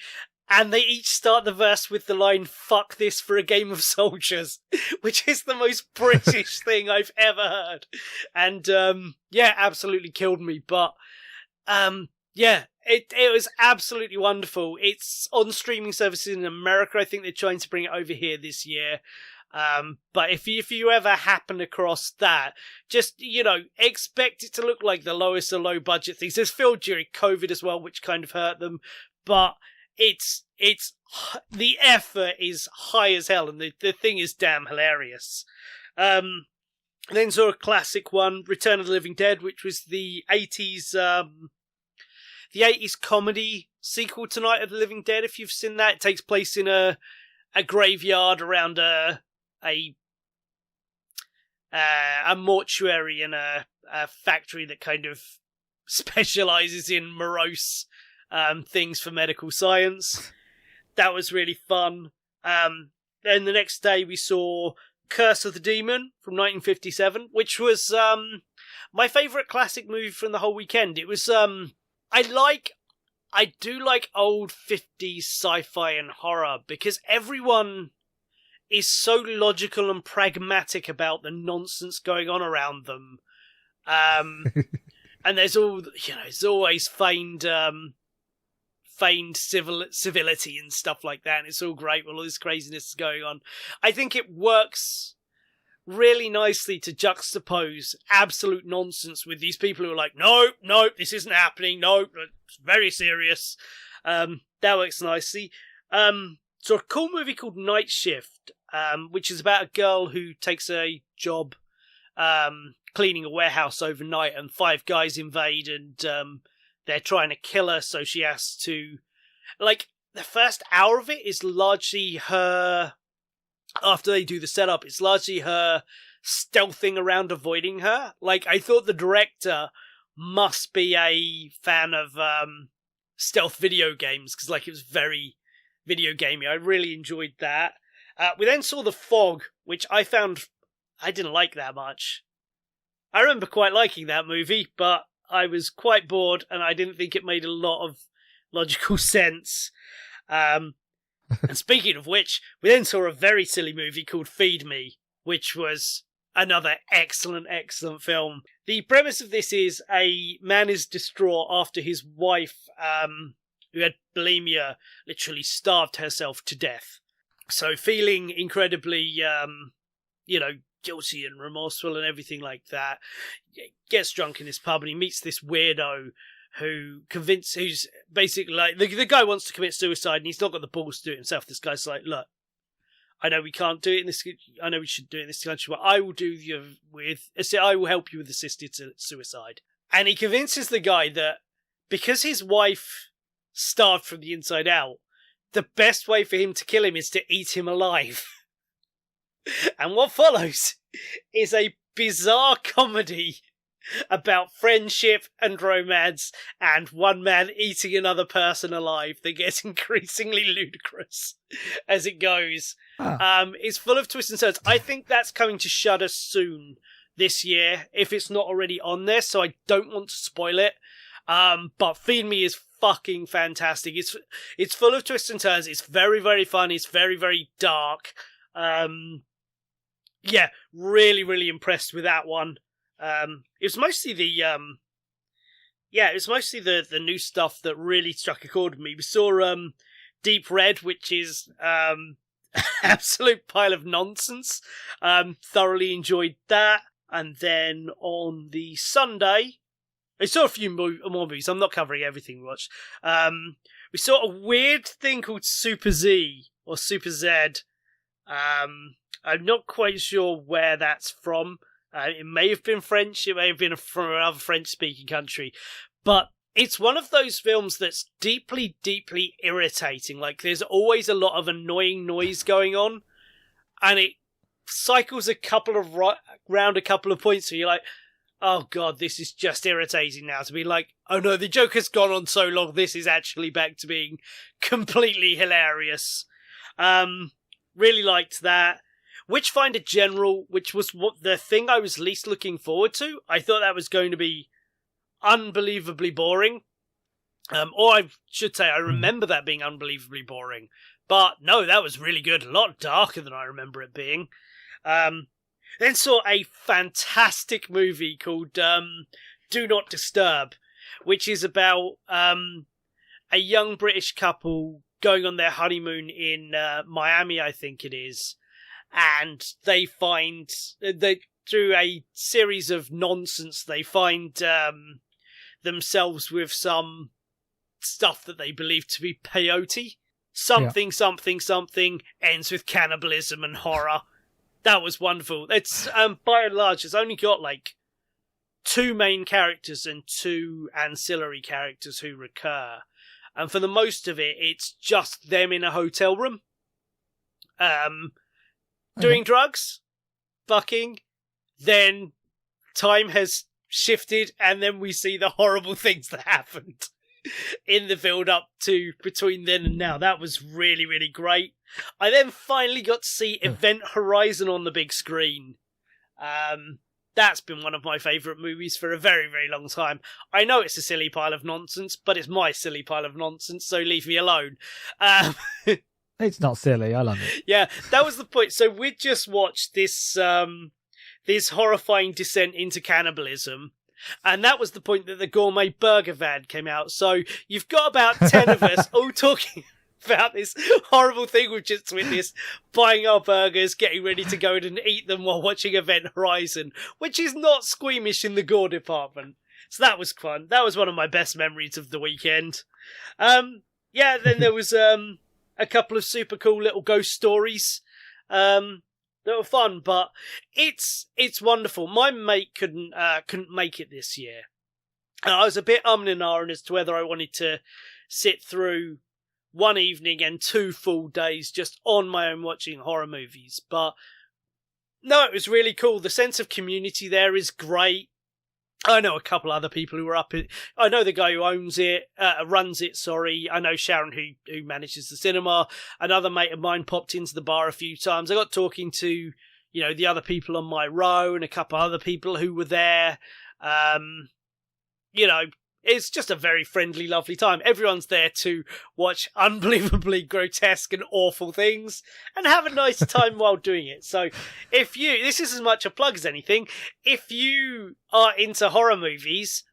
And they each start the verse with the line, "Fuck this for a game of soldiers," which is the most British thing I've ever heard. And, absolutely killed me. But, it was absolutely wonderful. It's on streaming services in America. I think they're trying to bring it over here this year. But if you ever happen across that, just, expect it to look like the lowest of low budget things. It's filmed during COVID as well, which kind of hurt them. But it's the effort is high as hell, and the thing is damn hilarious. Then saw a classic one, Return of the Living Dead, which was the 80s comedy sequel to Night of the Living Dead. If you've seen that, it takes place in a graveyard around a mortuary and a factory that kind of specializes in morose things for medical science. That was really fun. Then the next day we saw Curse of the Demon from 1957, which was my favourite classic movie from the whole weekend. It was I I do like old 50s sci-fi and horror because everyone is so logical and pragmatic about the nonsense going on around them. And there's it's always feigned civility and stuff like that, and it's all great with all this craziness going on. I think it works really nicely to juxtapose absolute nonsense with these people who are like, no, this isn't happening, no, it's very serious. That works nicely. So a cool movie called Night Shift, which is about a girl who takes a job cleaning a warehouse overnight, and 5 guys invade, and they're trying to kill her, so she has to... Like, the first hour of it is largely her... After they do the setup, it's largely her stealthing around avoiding her. Like, I thought the director must be a fan of stealth video games, because, like, it was very video gamey. I really enjoyed that. We then saw The Fog, which I found I didn't like that much. I remember quite liking that movie, but I was quite bored, and I didn't think it made a lot of logical sense. And speaking of which, we then saw a very silly movie called Feed Me, which was another excellent, excellent film. The premise of this is a man is distraught after his wife, who had bulimia, literally starved herself to death. So feeling incredibly, guilty and remorseful and everything like that, gets drunk in this pub, and he meets this weirdo who's basically like, the guy wants to commit suicide and he's not got the balls to do it himself. This guy's like, look, I know we can't do it in this, I know we should do it in this country, but I will I will help you with assisted suicide. And he convinces the guy that because his wife starved from the inside out, the best way for him to kill him is to eat him alive. And what follows is a bizarre comedy about friendship and romance and one man eating another person alive that gets increasingly ludicrous as it goes. It's full of twists and turns. I think that's coming to Shudder soon this year, if it's not already on there, so I don't want to spoil it. But Feed Me is fucking fantastic. It's full of twists and turns. It's very, very fun. It's very, very dark. Yeah, really, really impressed with that one. It was mostly the new stuff that really struck a chord with me. We saw Deep Red, which is absolute pile of nonsense. Thoroughly enjoyed that. And then on the Sunday, I saw a few more movies. I'm not covering everything we watched. We saw a weird thing called Super Z or Super Z. I'm not quite sure where that's from. It may have been French. It may have been from another French-speaking country. But it's one of those films that's deeply, deeply irritating. Like, there's always a lot of annoying noise going on. And it cycles round a couple of points where you're like, oh god, this is just irritating now. To be like, oh no, the joke has gone on so long, this is actually back to being completely hilarious. Really liked that. Witchfinder General, which was the thing I was least looking forward to. I thought that was going to be unbelievably boring. Or I should say, I remember that being unbelievably boring. But no, that was really good. A lot darker than I remember it being. Then saw a fantastic movie called Do Not Disturb, which is about a young British couple going on their honeymoon in Miami, I think it is. And they find, through a series of nonsense, they find themselves with some stuff that they believe to be peyote. Something ends with cannibalism and horror. That was wonderful. It's, by and large, it's only got, 2 main characters and 2 ancillary characters who recur. And for the most of it, it's just them in a hotel room. Doing drugs, fucking, then time has shifted, and then we see the horrible things that happened in the build-up to between then and now. That was really, really great. I then finally got to see Event Horizon on the big screen. That's been one of my favourite movies for a very, very long time. I know it's a silly pile of nonsense, but it's my silly pile of nonsense, so leave me alone. It's not silly. I love it. Yeah, that was the point. So we just watched this this horrifying descent into cannibalism. And that was the point that the gourmet burger van came out. So you've got about 10 of us all talking about this horrible thing we've just witnessed, buying our burgers, getting ready to go and eat them while watching Event Horizon, which is not squeamish in the gore department. So that was fun. That was one of my best memories of the weekend. Then there was a couple of super cool little ghost stories that were fun, but it's wonderful. My mate couldn't make it this year. I was a bit and ahhing as to whether I wanted to sit through one evening and 2 full days just on my own watching horror movies. But no, it was really cool. The sense of community there is great. I know a couple other people who were up in. I know the guy who runs it. I know Sharon who manages the cinema. Another mate of mine popped into the bar a few times. I got talking to, the other people on my row and a couple other people who were there. It's just a very friendly, lovely time. Everyone's there to watch unbelievably grotesque and awful things and have a nice time while doing it. So this is as much a plug as anything, if you are into horror movies,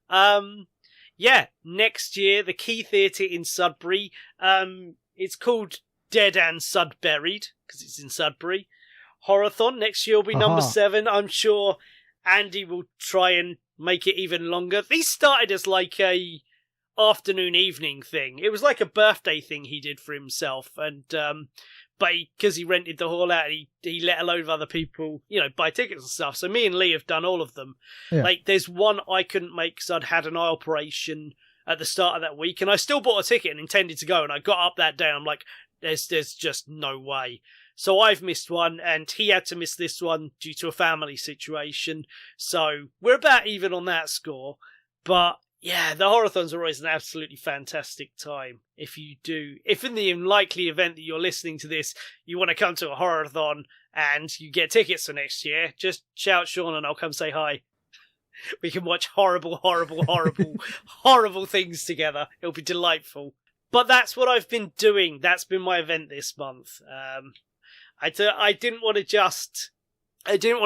next year, the Key Theatre in Sudbury, it's called Dead and Sudburied, because it's in Sudbury. Horrorthon next year will be number 7. I'm sure Andy will try and make it even longer. These started as like a afternoon evening thing. It was like a birthday thing he did for himself, and but because he rented the hall out, he let a load of other people, buy tickets and stuff. So me and Lee have done all of them. Yeah. Like there's one I couldn't make because I'd had an eye operation at the start of that week, and I still bought a ticket and intended to go. And I got up that day, and I'm like, there's just no way. So I've missed one, and he had to miss this one due to a family situation. So we're about even on that score. But yeah, the Horrorthons are always an absolutely fantastic time. If in the unlikely event that you're listening to this, you want to come to a Horrorthon and you get tickets for next year, just shout Shaun and I'll come say hi. We can watch horrible, horrible, horrible, horrible things together. It'll be delightful. But that's what I've been doing. That's been my event this month. I didn't want to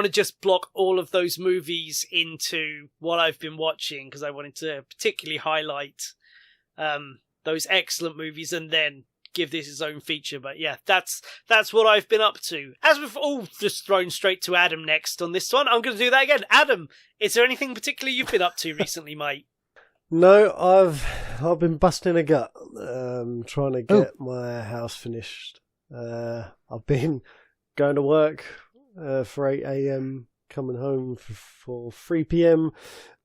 just block all of those movies into what I've been watching, because I wanted to particularly highlight those excellent movies and then give this its own feature. But yeah, that's what I've been up to. As we've all just thrown straight to Adam next on this one, I'm going to do that again. Adam, is there anything particular you've been up to recently, mate? No, I've been busting a gut, trying to get my house finished. I've been going to work for 8 a.m, coming home for 3 p.m,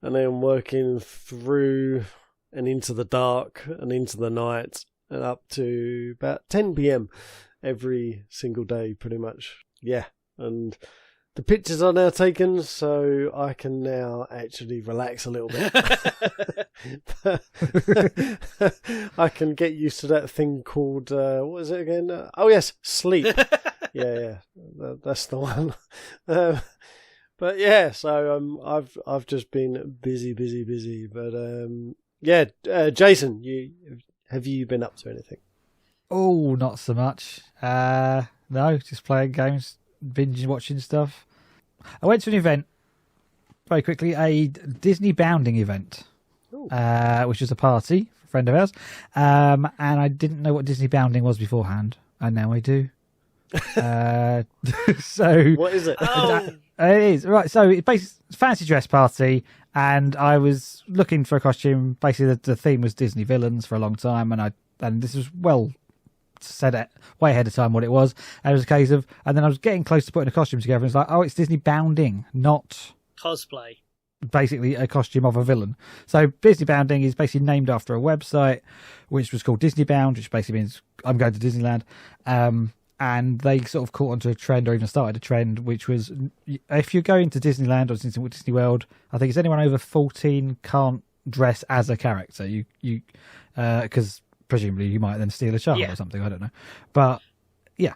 and then working through and into the dark and into the night and up to about 10 p.m. every single day, pretty much. Yeah, and the pictures are now taken, so I can now actually relax a little bit. I can get used to that thing called, what is it again? Oh yes, sleep. Yeah, that's the one. But yeah, so I've just been busy. But Jason, have you been up to anything? Oh, not so much. No, just playing games, binge watching stuff. I went to an event very quickly, a Disney bounding event, which was a party for a friend of ours, and I didn't know what Disney bounding was beforehand, and now I do. So what is it? It is right. So it's basically a fancy dress party, and I was looking for a costume. Basically, the theme was Disney villains for a long time, and this was well said it way ahead of time what it was. And it was a case of, and then I was getting close to putting a costume together, and it's like, oh, it's Disney bounding, not cosplay. Basically a costume of a villain. So Disney bounding is basically named after a website which was called Disney Bound, which basically means I'm going to Disneyland. And they sort of caught onto a trend, or even started a trend, which was if you're going to Disneyland or Disney World, I think it's anyone over 14 can't dress as a character. You because presumably you might then steal a child or something. I don't know, but yeah.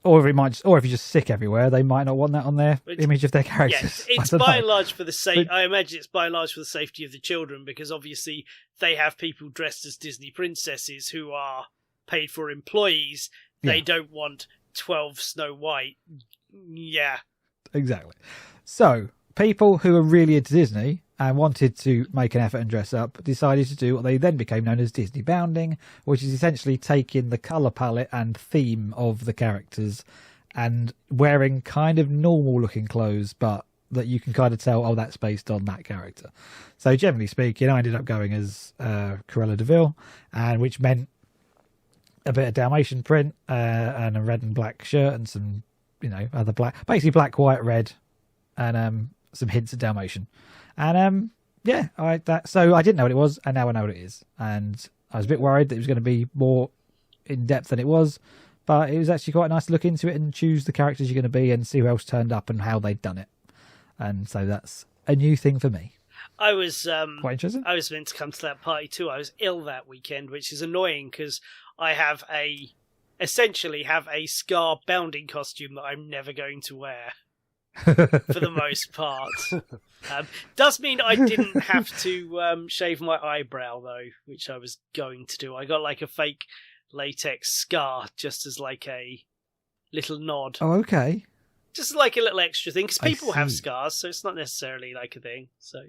or if you're just sick everywhere, they might not want that on their image of their characters. Yes, it's by and large for the I imagine it's by and large for the safety of the children, because obviously they have people dressed as Disney princesses who are paid for employees. They don't want 12 Snow White. Yeah, exactly. So people who are really into Disney and wanted to make an effort and dress up decided to do what they then became known as Disney bounding, which is essentially taking the colour palette and theme of the characters and wearing kind of normal looking clothes, but that you can kind of tell, oh, that's based on that character. So generally speaking, I ended up going as Cruella de Vil, and which meant a bit of Dalmatian print and a red and black shirt and some, other basically black, white, red, and some hints of Dalmatian. And so I didn't know what it was, and now I know what it is. And I was a bit worried that it was going to be more in depth than it was, but it was actually quite nice to look into it and choose the characters you're going to be and see who else turned up and how they'd done it. And so that's a new thing for me. I was quite interesting. I was meant to come to that party too. I was ill that weekend, which is annoying because I essentially have a Scar bounding costume that I'm never going to wear. For the most part. Does mean I didn't have to shave my eyebrow though, which I was going to do. I got like a fake latex scar just as like a little nod. Oh, okay. Just like a little extra thing, because people have scars, so it's not necessarily like a thing. So I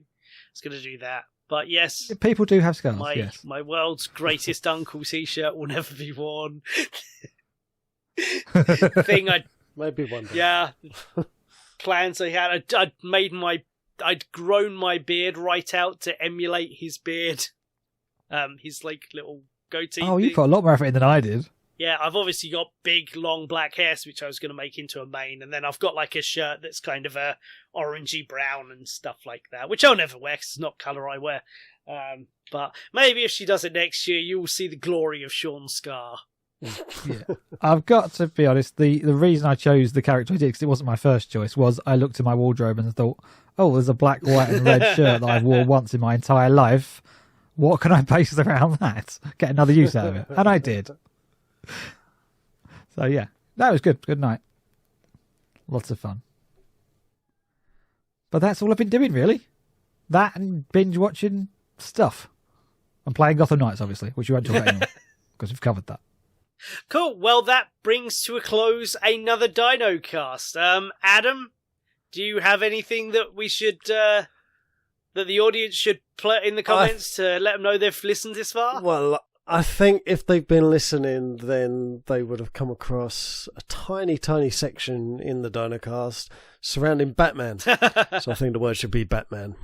was going to do that. But yes, people do have scars. My world's greatest uncle t-shirt will never be worn. Maybe one day. Yeah. Plans I had. I'd grown my beard right out to emulate his beard. His like little goatee. Oh, you put a lot more effort in than I did. Yeah, I've obviously got big, long black hairs, which I was going to make into a mane, and then I've got like a shirt that's kind of a orangey brown and stuff like that, which I'll never wear because it's not colour I wear. But maybe if she does it next year, you'll see the glory of Sean Scar. Yeah, I've got to be honest. The reason I chose the character I did, because it wasn't my first choice, was I looked at my wardrobe and thought, oh, there's a black, white, and red shirt that I've worn once in my entire life. What can I base around that? Get another use out of it, and I did. So yeah, that was good. Good night. Lots of fun. But that's all I've been doing, really. That and binge watching stuff. I'm playing Gotham Nights, obviously, which we won't talk about anymore because we've covered that. Cool. Well, that brings to a close another Dinocast. Adam, do you have anything that we should, that the audience should put in the comments to let them know they've listened this far? Well, I think if they've been listening, then they would have come across a tiny, tiny section in the Dinocast surrounding Batman. So I think the word should be Batman.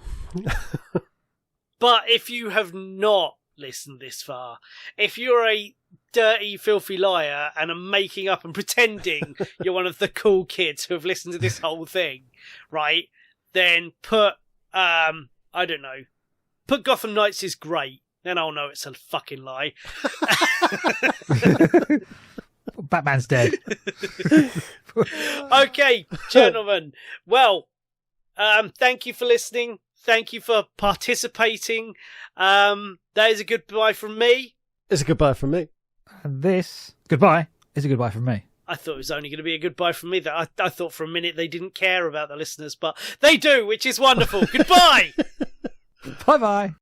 But if you have not listened this far, if you're a dirty, filthy liar and are making up and pretending you're one of the cool kids who have listened to this whole thing, right, then put, I don't know, put Gotham Nights is great. Then I'll know it's a fucking lie. Batman's dead. Okay, gentlemen. Well, thank you for listening. Thank you for participating. That is a goodbye from me. It's a goodbye from me. And this goodbye is a goodbye from me. I thought it was only going to be a goodbye from me. I thought for a minute they didn't care about the listeners, but they do, which is wonderful. Goodbye. Bye-bye.